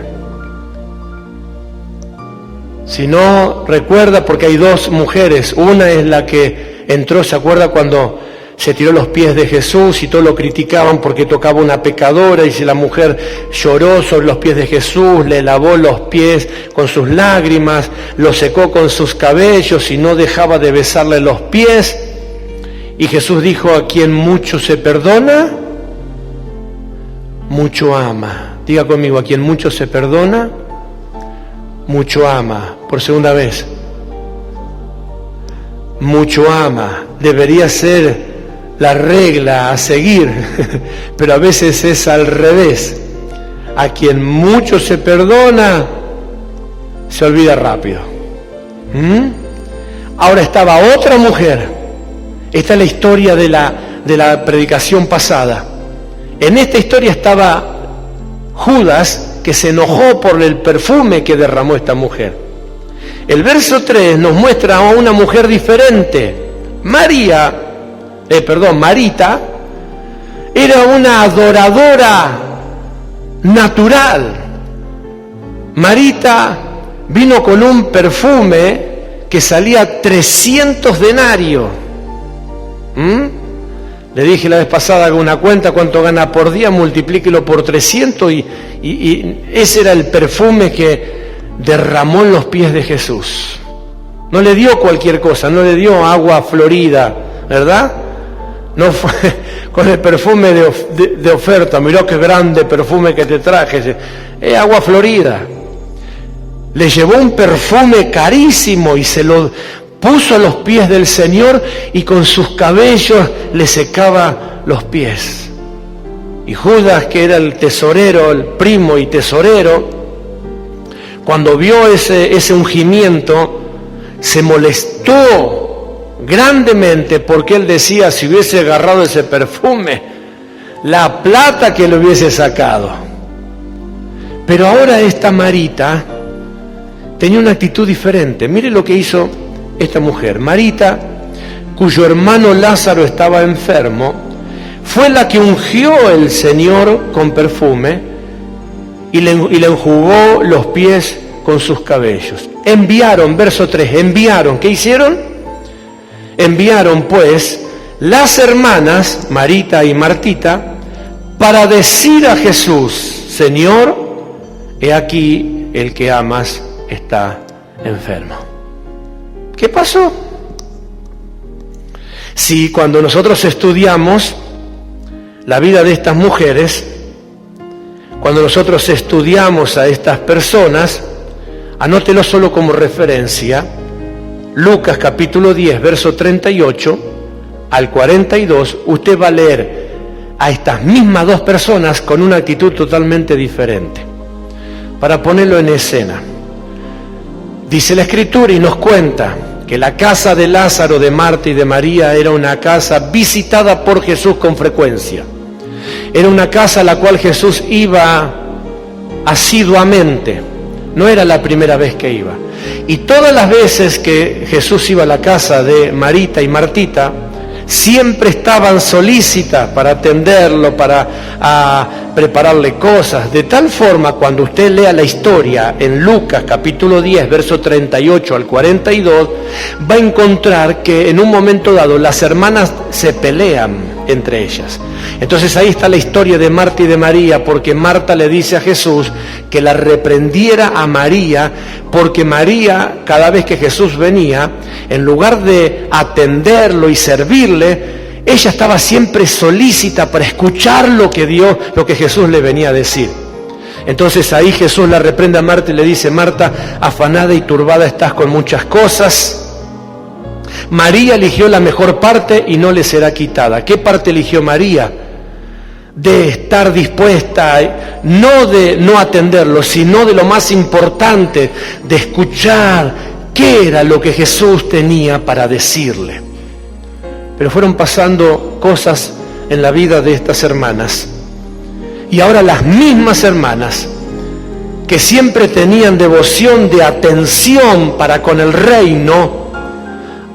Si no recuerda, porque hay dos mujeres, una es la que entró, ¿se acuerda cuando se tiró los pies de Jesús y todos lo criticaban porque tocaba una pecadora? Y si la mujer lloró sobre los pies de Jesús, le lavó los pies con sus lágrimas, lo secó con sus cabellos y no dejaba de besarle los pies. Y Jesús dijo, a quien mucho se perdona, mucho ama. Diga conmigo, a quien mucho se perdona, mucho ama. Por segunda vez, mucho ama. Debería ser la regla a seguir, pero a veces es al revés. A quien mucho se perdona, se olvida rápido. Ahora estaba otra mujer. Esta es la historia de la predicación pasada. En esta historia estaba Judas, que se enojó por el perfume que derramó esta mujer. El verso 3 nos muestra a una mujer diferente. Marita era una adoradora natural. Marita vino con un perfume que salía 300 denarios. Le dije la vez pasada, haga una cuenta cuánto gana por día, multiplíquelo por 300 y ese era el perfume que derramó en los pies de Jesús. No le dio cualquier cosa, no le dio agua florida, ¿verdad? No fue con el perfume de oferta, miró qué grande perfume que te traje, es agua florida. Le llevó un perfume carísimo y se lo puso a los pies del Señor y con sus cabellos le secaba los pies. Y Judas, que era el tesorero, el primo y tesorero, cuando vio ese ungimiento, se molestó grandemente porque él decía, si hubiese agarrado ese perfume, la plata que le hubiese sacado. Pero ahora esta Marita tenía una actitud diferente. Mire lo que hizo esta mujer. Marita, cuyo hermano Lázaro estaba enfermo, fue la que ungió el Señor con perfume y le enjugó los pies con sus cabellos. Enviaron, verso 3, enviaron, ¿qué hicieron? Enviaron pues las hermanas, Marita y Martita, para decir a Jesús, Señor, he aquí el que amas está enfermo. ¿Qué pasó? Si cuando nosotros estudiamos la vida de estas mujeres, cuando nosotros estudiamos a estas personas, anótelo solo como referencia, Lucas capítulo 10, verso 38 al 42, usted va a leer a estas mismas dos personas con una actitud totalmente diferente. Para ponerlo en escena, dice la Escritura y nos cuenta que la casa de Lázaro, de Marta y de María era una casa visitada por Jesús con frecuencia. Era una casa a la cual Jesús iba asiduamente, no era la primera vez que iba. Y todas las veces que Jesús iba a la casa de Marita y Martita, siempre estaban solícitas para atenderlo, para prepararle cosas. De tal forma, cuando usted lea la historia en Lucas capítulo 10, verso 38 al 42, va a encontrar que en un momento dado las hermanas se pelean entre ellas. Entonces ahí está la historia de Marta y de María, porque Marta le dice a Jesús que la reprendiera a María, porque María, cada vez que Jesús venía, en lugar de atenderlo y servirle, ella estaba siempre solícita para escuchar lo que Jesús le venía a decir. Entonces ahí Jesús la reprende a Marta y le dice: Marta, afanada y turbada estás con muchas cosas. María eligió la mejor parte y no le será quitada. ¿Qué parte eligió María? De estar dispuesta, no de no atenderlo, sino de lo más importante, de escuchar qué era lo que Jesús tenía para decirle. Pero fueron pasando cosas en la vida de estas hermanas. Y ahora las mismas hermanas que siempre tenían devoción de atención para con el reino,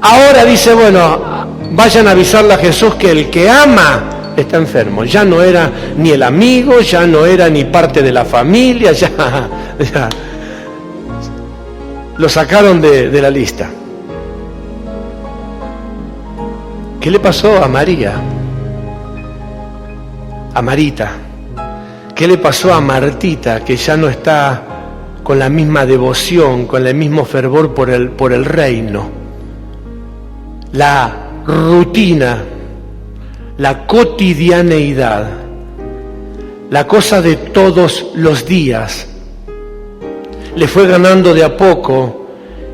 ahora dice, bueno, vayan a avisarle a Jesús que el que ama está enfermo. Ya no era ni el amigo, ya no era ni parte de la familia, ya lo sacaron de la lista. ¿Qué le pasó a María? A Marita. ¿Qué le pasó a Martita, que ya no está con la misma devoción, con el mismo fervor por el reino? La rutina, la cotidianeidad, la cosa de todos los días, le fue ganando de a poco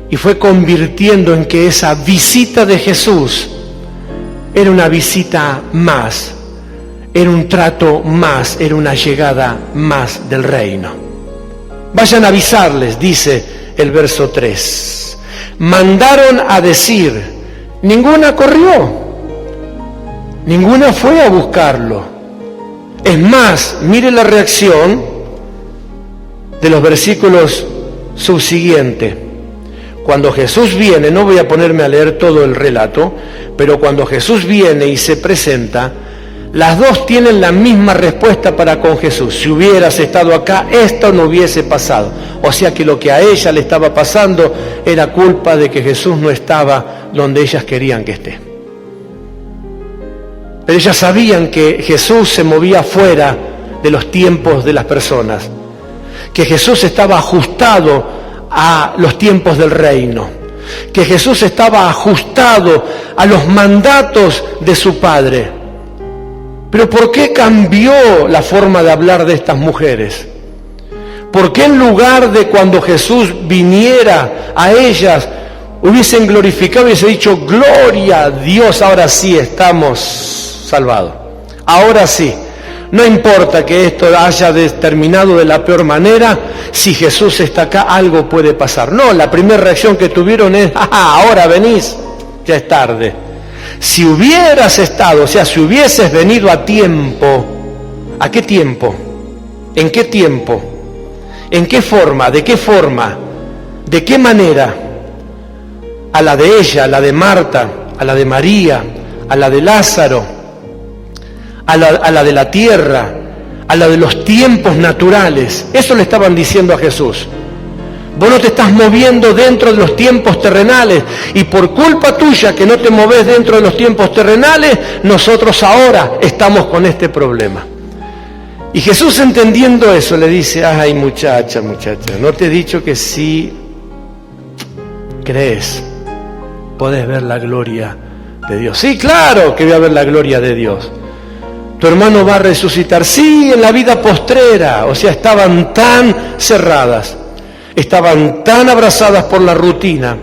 y fue convirtiendo en que esa visita de Jesús era una visita más, era un trato más, era una llegada más del reino. Vayan a avisarles, dice el verso 3. Mandaron a decir, ninguna corrió, ninguna fue a buscarlo. Es más, mire la reacción de los versículos subsiguientes. Cuando Jesús viene, no voy a ponerme a leer todo el relato, pero cuando Jesús viene y se presenta, las dos tienen la misma respuesta para con Jesús. Si hubieras estado acá, esto no hubiese pasado. O sea que lo que a ella le estaba pasando era culpa de que Jesús no estaba donde ellas querían que esté. Pero ellas sabían que Jesús se movía fuera de los tiempos de las personas, que Jesús estaba ajustado a los tiempos del reino, que Jesús estaba ajustado a los mandatos de su Padre. Pero ¿por qué cambió la forma de hablar de estas mujeres? ¿Por qué en lugar de cuando Jesús viniera a ellas hubiesen glorificado y hubiese dicho, gloria a Dios, ahora sí estamos salvados? Ahora sí. No importa que esto haya terminado de la peor manera, si Jesús está acá, algo puede pasar. No, la primera reacción que tuvieron es, ahora venís, ya es tarde. Si hubieras estado, o sea, si hubieses venido a tiempo, ¿a qué tiempo? ¿En qué tiempo? ¿En qué forma? ¿De qué forma? ¿De qué manera? A la de ella, a la de Marta, a la de María, a la de Lázaro, a la de la tierra, a la de los tiempos naturales. Eso le estaban diciendo a Jesús. Vos no te estás moviendo dentro de los tiempos terrenales y por culpa tuya que no te movés dentro de los tiempos terrenales, nosotros ahora estamos con este problema. Y Jesús, entendiendo eso, le dice, ay muchacha, ¿no te he dicho que sí crees? podés ver la gloria de Dios. Sí, claro que voy a ver la gloria de Dios. Tu hermano va a resucitar. Sí, en la vida postrera. O sea, estaban tan cerradas, estaban tan abrazadas por la rutina,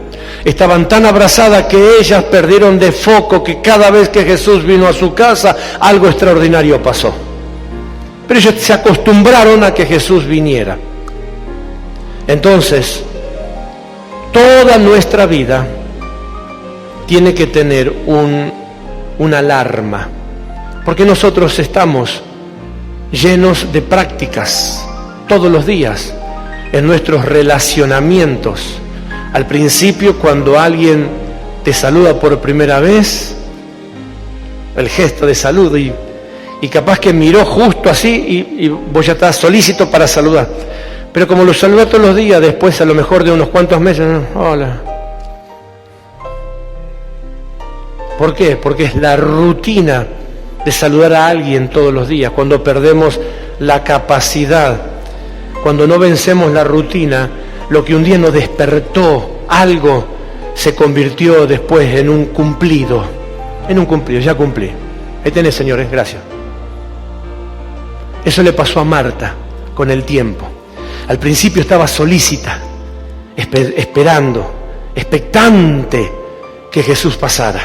estaban tan abrazadas que ellas perdieron de foco que cada vez que Jesús vino a su casa, algo extraordinario pasó. Pero ellos se acostumbraron a que Jesús viniera. Entonces, toda nuestra vida tiene que tener una alarma, porque nosotros estamos llenos de prácticas todos los días en nuestros relacionamientos. Al principio, cuando alguien te saluda por primera vez, el gesto de saludo, y capaz que miró justo así y vos ya estás solícito para saludar. Pero como lo saluda todos los días, después a lo mejor de unos cuantos meses, hola. ¿Por qué? Porque es la rutina de saludar a alguien todos los días. Cuando perdemos la capacidad, cuando no vencemos la rutina, lo que un día nos despertó, algo se convirtió después en un cumplido. Ya cumplí. Ahí tenés, señores, gracias. Eso le pasó a Marta con el tiempo. Al principio estaba solícita, esperando, expectante que Jesús pasara,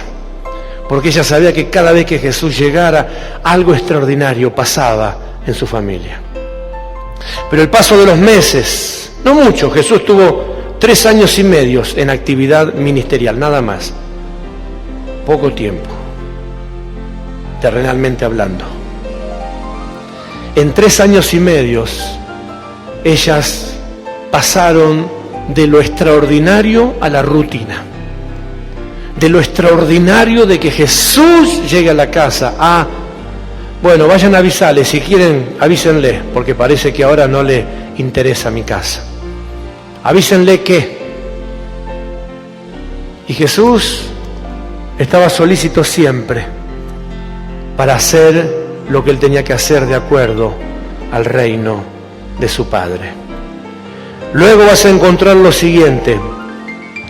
porque ella sabía que cada vez que Jesús llegara, algo extraordinario pasaba en su familia. Pero el paso de los meses, no mucho, Jesús tuvo 3 años y medio en actividad ministerial, nada más. Poco tiempo, terrenalmente hablando. En 3 años y medio, ellas pasaron de lo extraordinario a la rutina. De lo extraordinario de que Jesús llegue a la casa a, bueno, vayan a avisarle, si quieren avísenle, porque parece que ahora no le interesa mi casa. Avísenle que. Y Jesús estaba solícito siempre para hacer lo que él tenía que hacer de acuerdo al reino de su Padre. Luego vas a encontrar lo siguiente,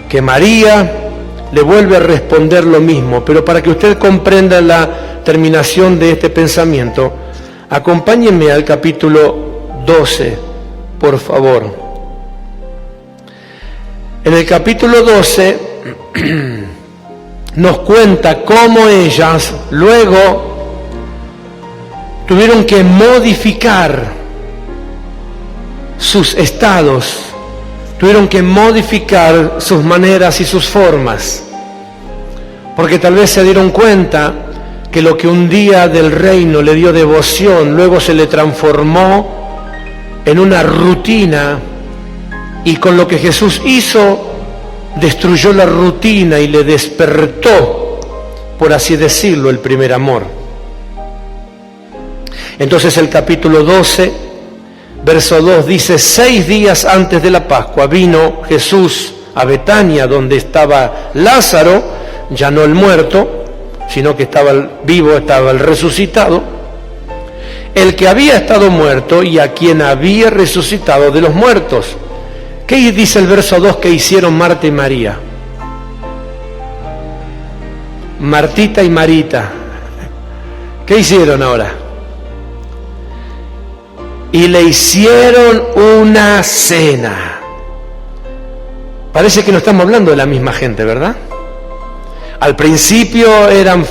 que María le vuelve a responder lo mismo, pero para que usted comprenda la terminación de este pensamiento, acompáñenme al capítulo 12, por favor. En el capítulo 12 nos cuenta cómo ellas luego tuvieron que modificar sus estados, tuvieron que modificar sus maneras y sus formas, porque tal vez se dieron cuenta que lo que un día del reino le dio devoción, luego se le transformó en una rutina, y con lo que Jesús hizo, destruyó la rutina y le despertó, por así decirlo, el primer amor. Entonces el capítulo 12, verso 2 dice: 6 días antes de la Pascua vino Jesús a Betania, donde estaba Lázaro, ya no el muerto, sino que estaba el vivo, estaba el resucitado, el que había estado muerto y a quien había resucitado de los muertos. ¿Qué dice el verso 2 que hicieron Marta y María? Martita y Marita. ¿Qué hicieron ahora? Y le hicieron una cena. Parece que no estamos hablando de la misma gente, ¿verdad? Al principio eran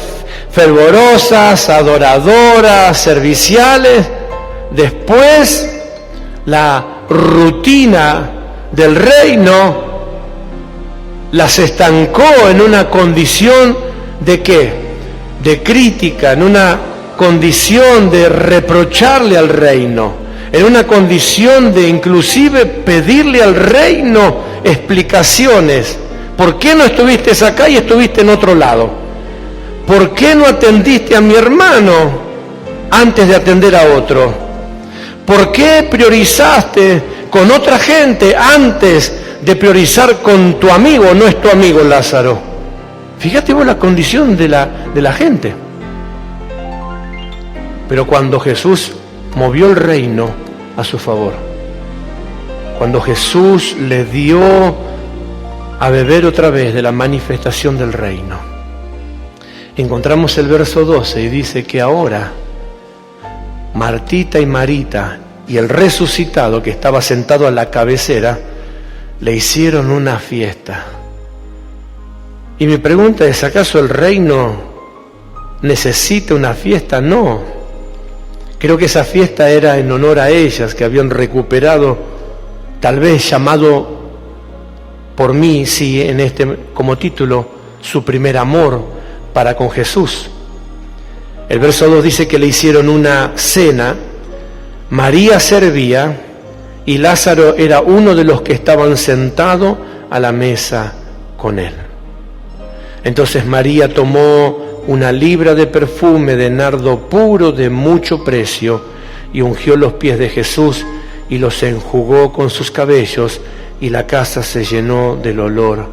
fervorosas, adoradoras, serviciales. Después la rutina del reino las estancó en una condición de ¿qué? De crítica, en una condición de reprocharle al reino, en una condición de inclusive pedirle al reino explicaciones. ¿Por qué no estuviste acá y estuviste en otro lado? ¿Por qué no atendiste a mi hermano antes de atender a otro? ¿Por qué priorizaste con otra gente antes de priorizar con tu amigo? No es tu amigo Lázaro. Fíjate vos la condición de la gente. Pero cuando Jesús movió el reino a su favor, cuando Jesús le dio a beber otra vez de la manifestación del reino. Encontramos el verso 12 y dice que ahora Martita y Marita y el resucitado que estaba sentado a la cabecera le hicieron una fiesta. Y mi pregunta es, ¿acaso el reino necesita una fiesta? No. Creo que esa fiesta era en honor a ellas, que habían recuperado, tal vez llamado por mí, sí, en como título, su primer amor para con Jesús. El verso 2 dice que le hicieron una cena, María servía y Lázaro era uno de los que estaban sentados a la mesa con él. Entonces María tomó una libra de perfume de nardo puro de mucho precio y ungió los pies de Jesús y los enjugó con sus cabellos, y la casa se llenó del olor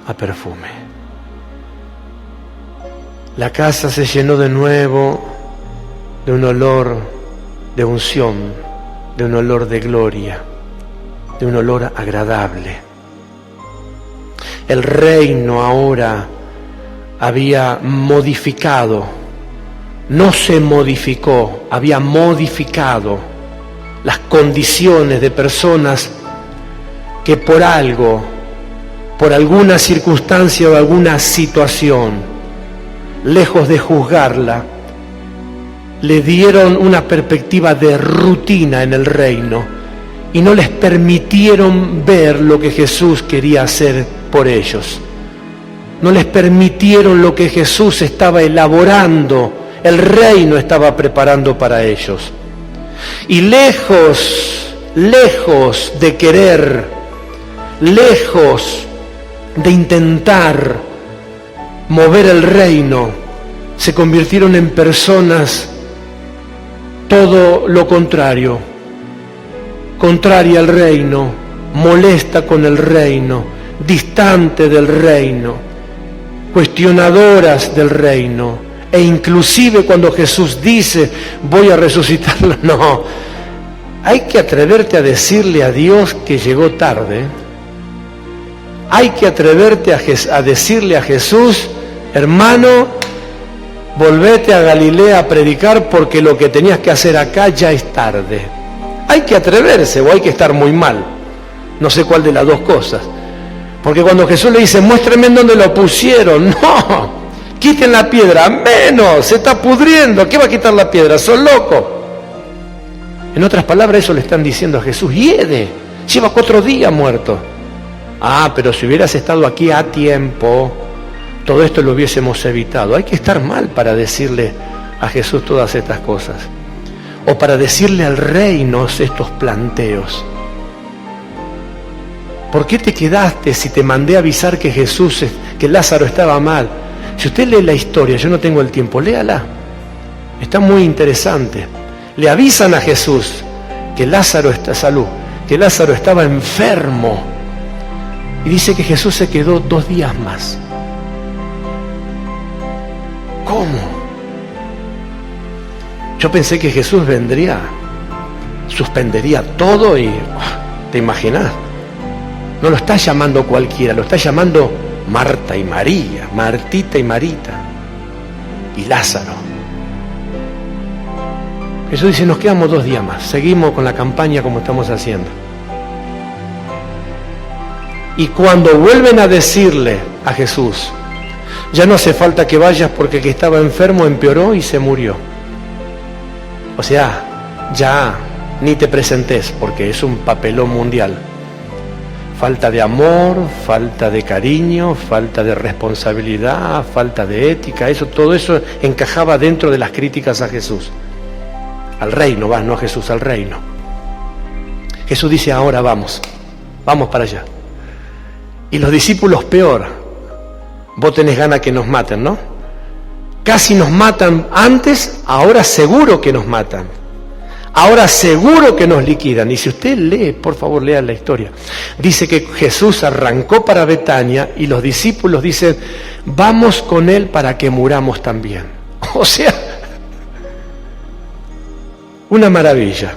a perfume. La casa se llenó de nuevo de un olor de unción, de un olor de gloria, de un olor agradable. El reino ahora había modificado, no se modificó, había modificado las condiciones de personas que por algo, por alguna circunstancia o alguna situación, lejos de juzgarla, le dieron una perspectiva de rutina en el reino y no les permitieron ver lo que Jesús quería hacer por ellos. No les permitieron lo que Jesús estaba elaborando, el reino estaba preparando para ellos. Y lejos de querer, lejos de intentar mover el reino, se convirtieron en personas todo lo contrario, contraria al reino, molesta con el reino, distante del reino, cuestionadoras del reino, e inclusive cuando Jesús dice, voy a resucitarlo, no, hay que atreverte a decirle a Dios que llegó tarde. Hay que atreverte a decirle a Jesús, hermano, volvete a Galilea a predicar porque lo que tenías que hacer acá ya es tarde. Hay que atreverse o hay que estar muy mal. No sé cuál de las dos cosas. Porque cuando Jesús le dice, muéstrame en dónde lo pusieron, no, quiten la piedra, menos, se está pudriendo, ¿qué va a quitar la piedra? ¡Sos loco! En otras palabras, eso le están diciendo a Jesús, hiede, lleva 4 días muerto. Ah, pero si hubieras estado aquí a tiempo, todo esto lo hubiésemos evitado. Hay que estar mal para decirle a Jesús todas estas cosas. O para decirle al reino estos planteos. ¿Por qué te quedaste si te mandé a avisar que Lázaro estaba mal? Si usted lee la historia, yo no tengo el tiempo, léala. Está muy interesante. Le avisan a Jesús que Lázaro estaba enfermo. Y dice que Jesús se quedó 2 días más. ¿Cómo? Yo pensé que Jesús vendría, suspendería todo y... ¿te imaginas? No lo está llamando cualquiera, lo está llamando Marta y María, Martita y Marita, y Lázaro. Jesús dice, nos quedamos 2 días más, seguimos con la campaña como estamos haciendo. Y cuando vuelven a decirle a Jesús, ya no hace falta que vayas porque el que estaba enfermo empeoró y se murió. O sea, ya ni te presentes porque es un papelón mundial. Falta de amor, falta de cariño, falta de responsabilidad, falta de ética, todo eso encajaba dentro de las críticas a Jesús. Al reino, no a Jesús, al reino. Jesús dice, ahora vamos para allá. Y los discípulos peor, vos tenés ganas que nos maten, ¿no? Casi nos matan antes, ahora seguro que nos matan. Ahora seguro que nos liquidan. Y si usted lee, por favor, lea la historia. Dice que Jesús arrancó para Betania y los discípulos dicen, vamos con él para que muramos también. O sea, una maravilla.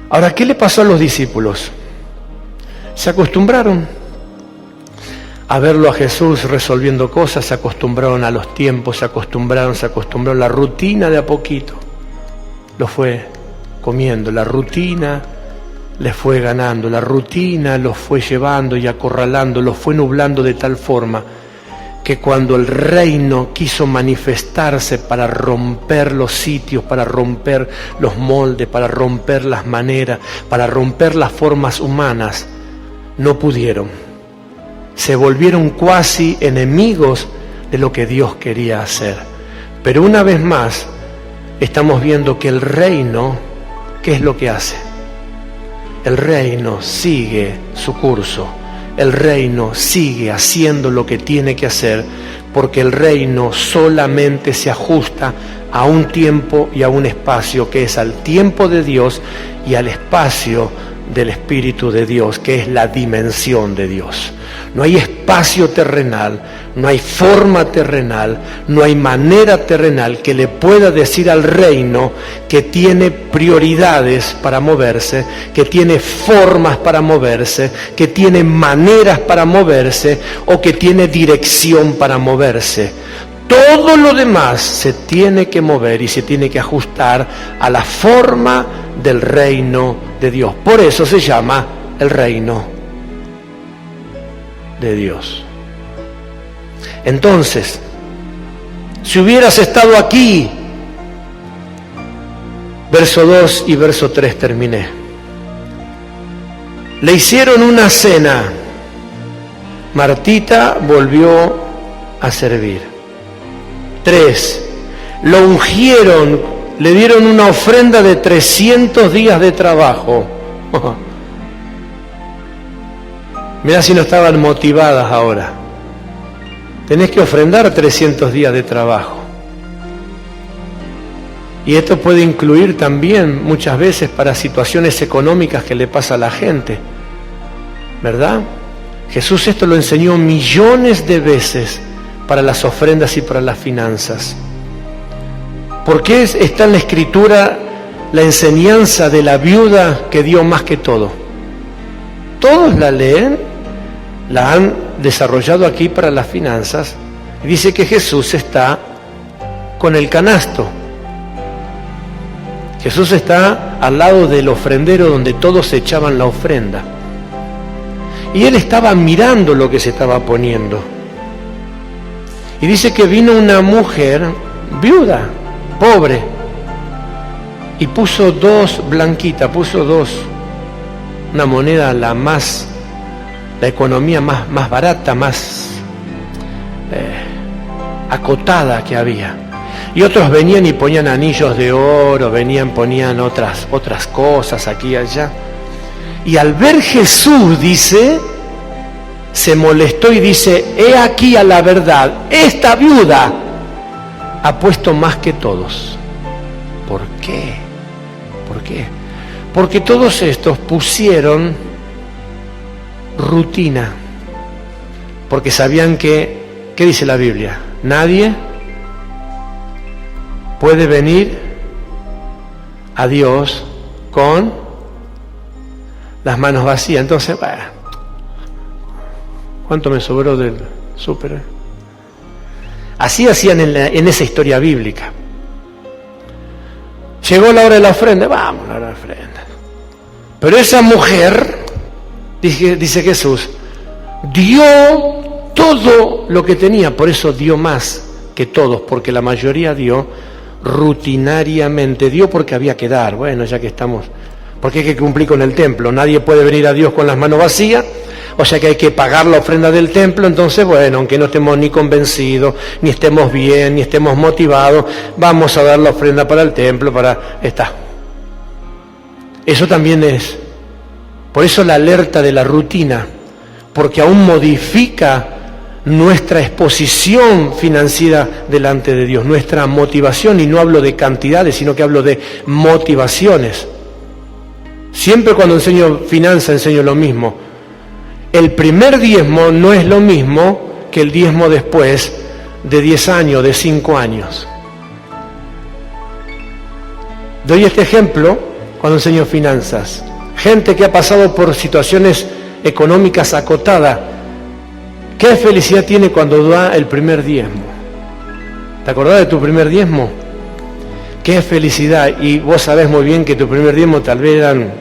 Ahora, ¿qué le pasó a los discípulos? Se acostumbraron a verlo a Jesús resolviendo cosas, se acostumbraron a los tiempos, se acostumbraron, la rutina de a poquito lo fue comiendo, la rutina les fue ganando, la rutina los fue llevando y acorralando, los fue nublando de tal forma que cuando el reino quiso manifestarse para romper los sitios, para romper los moldes, para romper las maneras, para romper las formas humanas, no pudieron. Se volvieron cuasi enemigos de lo que Dios quería hacer. Pero una vez más, estamos viendo que el reino, ¿qué es lo que hace? El reino sigue su curso. El reino sigue haciendo lo que tiene que hacer, porque el reino solamente se ajusta a un tiempo y a un espacio, que es al tiempo de Dios y al espacio del Espíritu de Dios, que es la dimensión de Dios. No hay espacio terrenal, no hay forma terrenal, no hay manera terrenal que le pueda decir al reino que tiene prioridades para moverse, que tiene formas para moverse, que tiene maneras para moverse o que tiene dirección para moverse. Todo lo demás se tiene que mover y se tiene que ajustar a la forma del reino de Dios. Por eso se llama el reino de Dios. Entonces, si hubieras estado aquí, verso 2 y verso 3 terminé. Le hicieron una cena. Martita volvió a servir. 3. Lo ungieron, le dieron una ofrenda de 300 días de trabajo. Mirá si no estaban motivadas ahora. Tenés que ofrendar 300 días de trabajo. Y esto puede incluir también muchas veces para situaciones económicas que le pasa a la gente, ¿verdad? Jesús esto lo enseñó millones de veces para las ofrendas y para las finanzas. ¿Por qué está en la Escritura la enseñanza de la viuda que dio más que todo? Todos la leen, la han desarrollado aquí para las finanzas, y dice que Jesús está con el canasto. Jesús está al lado del ofrendero donde todos echaban la ofrenda. Y él estaba mirando lo que se estaba poniendo. Y dice que vino una mujer viuda, pobre, y puso 2 blanquitas, puso 2, una moneda la economía más barata, más acotada que había. Y otros venían y ponían anillos de oro, ponían otras cosas aquí y allá. Y al ver Jesús, dice, se molestó y dice: he aquí a la verdad, esta viuda ha puesto más que todos. ¿Por qué? ¿Por qué? Porque todos estos pusieron rutina, porque sabían que, ¿qué dice la Biblia? Nadie puede venir a Dios con las manos vacías. Entonces, bueno, ¿cuánto me sobró del súper? Así hacían en esa historia bíblica. Llegó la hora de la ofrenda, vamos a la hora de la ofrenda. Pero esa mujer, dice Jesús, dio todo lo que tenía, por eso dio más que todos, porque la mayoría dio rutinariamente, dio porque había que dar. Bueno, ya que estamos, porque hay que cumplir con el templo, nadie puede venir a Dios con las manos vacías, o sea que hay que pagar la ofrenda del templo. Entonces, bueno, aunque no estemos ni convencidos, ni estemos bien, ni estemos motivados, vamos a dar la ofrenda para el templo, Eso también es, por eso la alerta de la rutina, porque aún modifica nuestra exposición financiera delante de Dios, nuestra motivación, y no hablo de cantidades, sino que hablo de motivaciones. Siempre cuando enseño finanzas enseño lo mismo. El primer diezmo no es lo mismo que el diezmo después de 10 años, de 5 años. Doy este ejemplo cuando enseño finanzas. Gente que ha pasado por situaciones económicas acotadas. ¿Qué felicidad tiene cuando da el primer diezmo? ¿Te acordás de tu primer diezmo? ¡Qué felicidad! Y vos sabés muy bien que tu primer diezmo tal vez eran,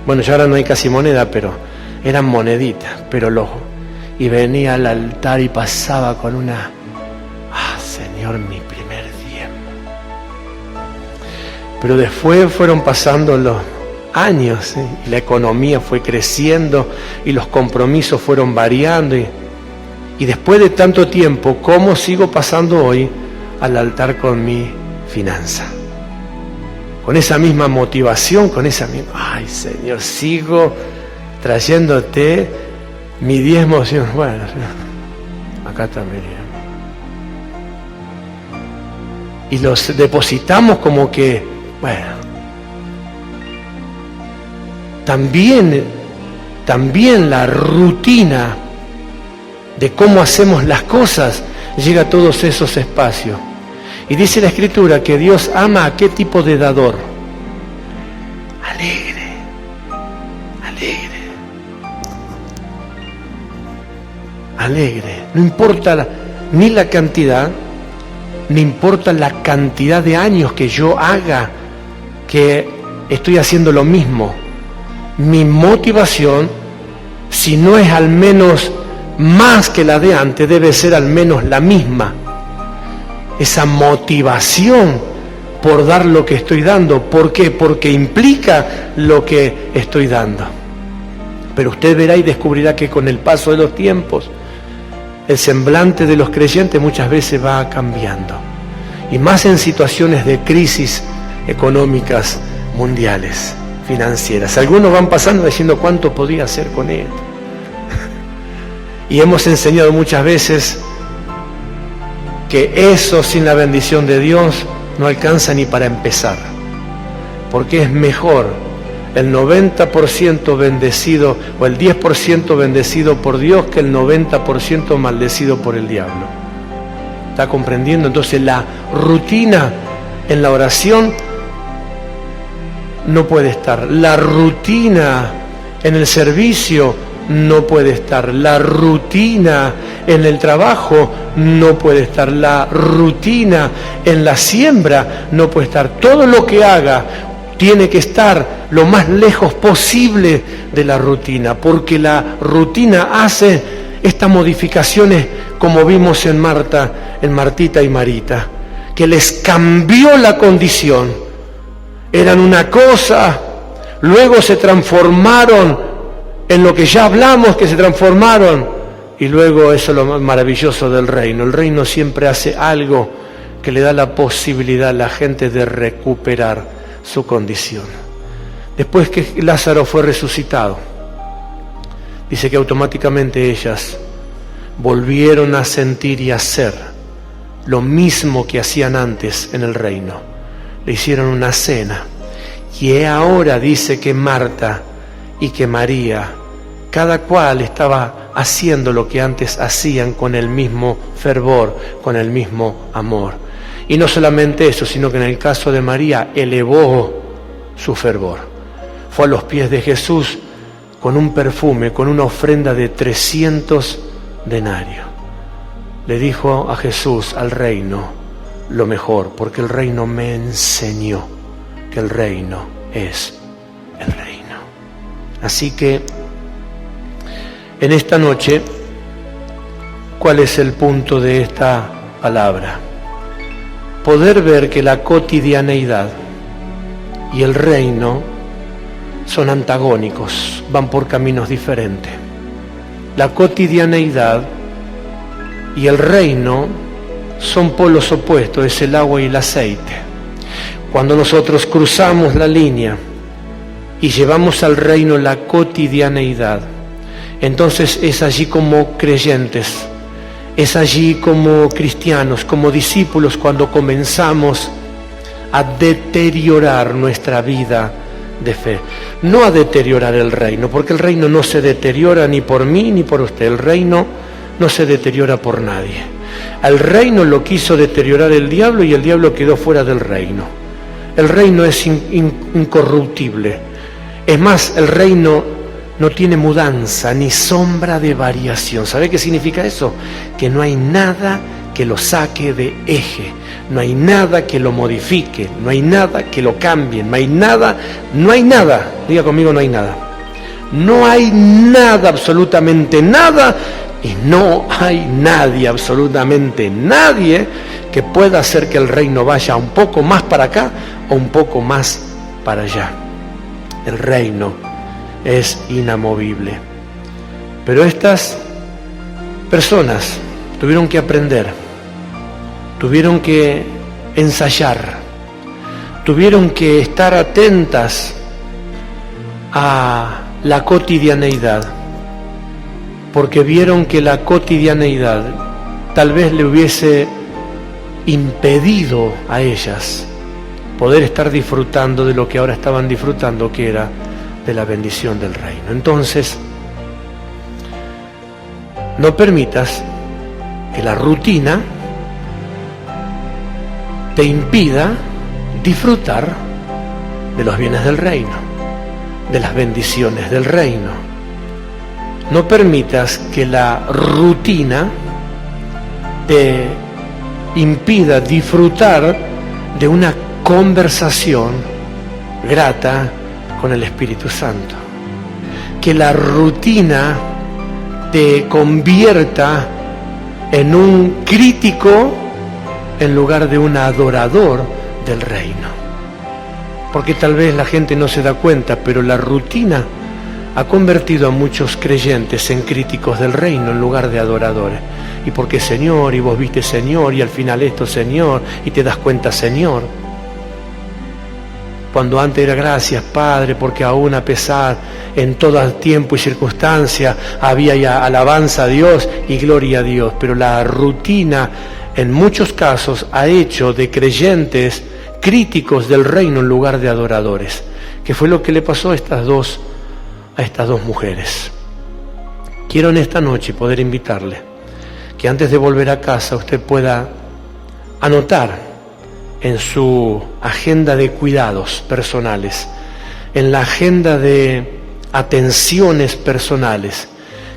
bueno, ya ahora no hay casi moneda, pero eran moneditas, y venía al altar y pasaba con una, Señor, mi primer diezmo. Pero después fueron pasando los años, y la economía fue creciendo, y los compromisos fueron variando, y después de tanto tiempo, ¿cómo sigo pasando hoy al altar con mi finanza? Con esa misma motivación, con esa misma, Señor, sigo trayéndote mi diezmo. Bueno, acá está mi diezmo. Y los depositamos como que, bueno, también la rutina de cómo hacemos las cosas llega a todos esos espacios. Y dice la Escritura que Dios ama a qué tipo de dador. Alegre, alegre, alegre. No importa ni la cantidad, ni importa la cantidad de años que yo haga que estoy haciendo lo mismo. Mi motivación, si no es al menos más que la de antes, debe ser al menos la misma. Esa motivación por dar lo que estoy dando. ¿Por qué? Porque implica lo que estoy dando. Pero usted verá y descubrirá que con el paso de los tiempos, el semblante de los creyentes muchas veces va cambiando. Y más en situaciones de crisis económicas mundiales, financieras. Algunos van pasando diciendo cuánto podía hacer con esto. Y hemos enseñado muchas veces que eso sin la bendición de Dios no alcanza ni para empezar. Porque es mejor el 90% bendecido o el 10% bendecido por Dios que el 90% maldecido por el diablo. ¿Está comprendiendo? Entonces la rutina en la oración no puede estar. La rutina en el servicio no puede estar. La rutina en el trabajo no puede estar. La rutina en la siembra no puede estar. Todo lo que haga tiene que estar lo más lejos posible de la rutina, porque la rutina hace estas modificaciones como vimos en Martita y Marita, que les cambió la condición. Eran una cosa, luego se transformaron en lo que ya hablamos, que se transformaron, y luego eso es lo más maravilloso del reino. El reino siempre hace algo que le da la posibilidad a la gente de recuperar su condición. Después que Lázaro fue resucitado, dice que automáticamente ellas volvieron a sentir y hacer lo mismo que hacían antes en el reino. Le hicieron una cena, y ahora dice que Marta y que María, cada cual estaba haciendo lo que antes hacían con el mismo fervor, con el mismo amor. Y no solamente eso, sino que en el caso de María elevó su fervor. Fue a los pies de Jesús con un perfume, con una ofrenda de 300 denarios. Le dijo a Jesús, al reino, lo mejor, porque el reino me enseñó que el reino es el reino. Así que, en esta noche, ¿cuál es el punto de esta palabra? Poder ver que la cotidianeidad y el reino son antagónicos, van por caminos diferentes. La cotidianeidad y el reino son polos opuestos, es el agua y el aceite. Cuando nosotros cruzamos la línea y llevamos al reino la cotidianeidad, entonces es allí como creyentes, es allí como cristianos, como discípulos, cuando comenzamos a deteriorar nuestra vida de fe. No a deteriorar el reino, porque el reino no se deteriora ni por mí ni por usted. El reino no se deteriora por nadie. Al reino lo quiso deteriorar el diablo y el diablo quedó fuera del reino. El reino es incorruptible. Es más, el reino no tiene mudanza ni sombra de variación. ¿Sabe qué significa eso? Que no hay nada que lo saque de eje, no hay nada que lo modifique, no hay nada que lo cambie, no hay nada, diga conmigo, no hay nada. No hay nada, absolutamente nada, y no hay nadie, absolutamente nadie, que pueda hacer que el reino vaya un poco más para acá o un poco más para allá. El reino es inamovible. Pero estas personas tuvieron que aprender, tuvieron que ensayar, tuvieron que estar atentas a la cotidianeidad, porque vieron que la cotidianeidad tal vez le hubiese impedido a ellas poder estar disfrutando de lo que ahora estaban disfrutando, que era de la bendición del reino. Entonces, no permitas que la rutina te impida disfrutar de los bienes del reino, de las bendiciones del reino. No permitas que la rutina te impida disfrutar de una conversación grata con el Espíritu Santo. Que la rutina te convierta en un crítico en lugar de un adorador del reino. Porque tal vez la gente no se da cuenta, pero la rutina ha convertido a muchos creyentes en críticos del reino en lugar de adoradores. ¿Y por qué Señor? Y vos viste Señor, y al final esto Señor, y te das cuenta Señor. Cuando antes era gracias Padre, porque aún a pesar, en todo tiempo y circunstancia, había ya alabanza a Dios y gloria a Dios. Pero la rutina en muchos casos ha hecho de creyentes críticos del reino en lugar de adoradores, que fue lo que le pasó a estas dos mujeres. Quiero en esta noche poder invitarle que antes de volver a casa usted pueda anotar en su agenda de cuidados personales, en la agenda de atenciones personales,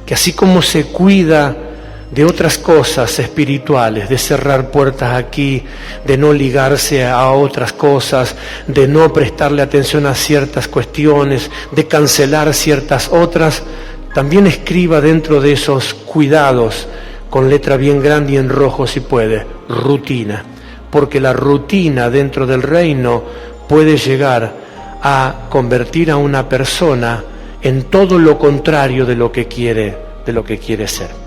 que así como se cuida de otras cosas espirituales, de cerrar puertas aquí, de no ligarse a otras cosas, de no prestarle atención a ciertas cuestiones, de cancelar ciertas otras, también escriba dentro de esos cuidados, con letra bien grande y en rojo si puede, rutina. Porque la rutina dentro del reino puede llegar a convertir a una persona en todo lo contrario de lo que quiere ser.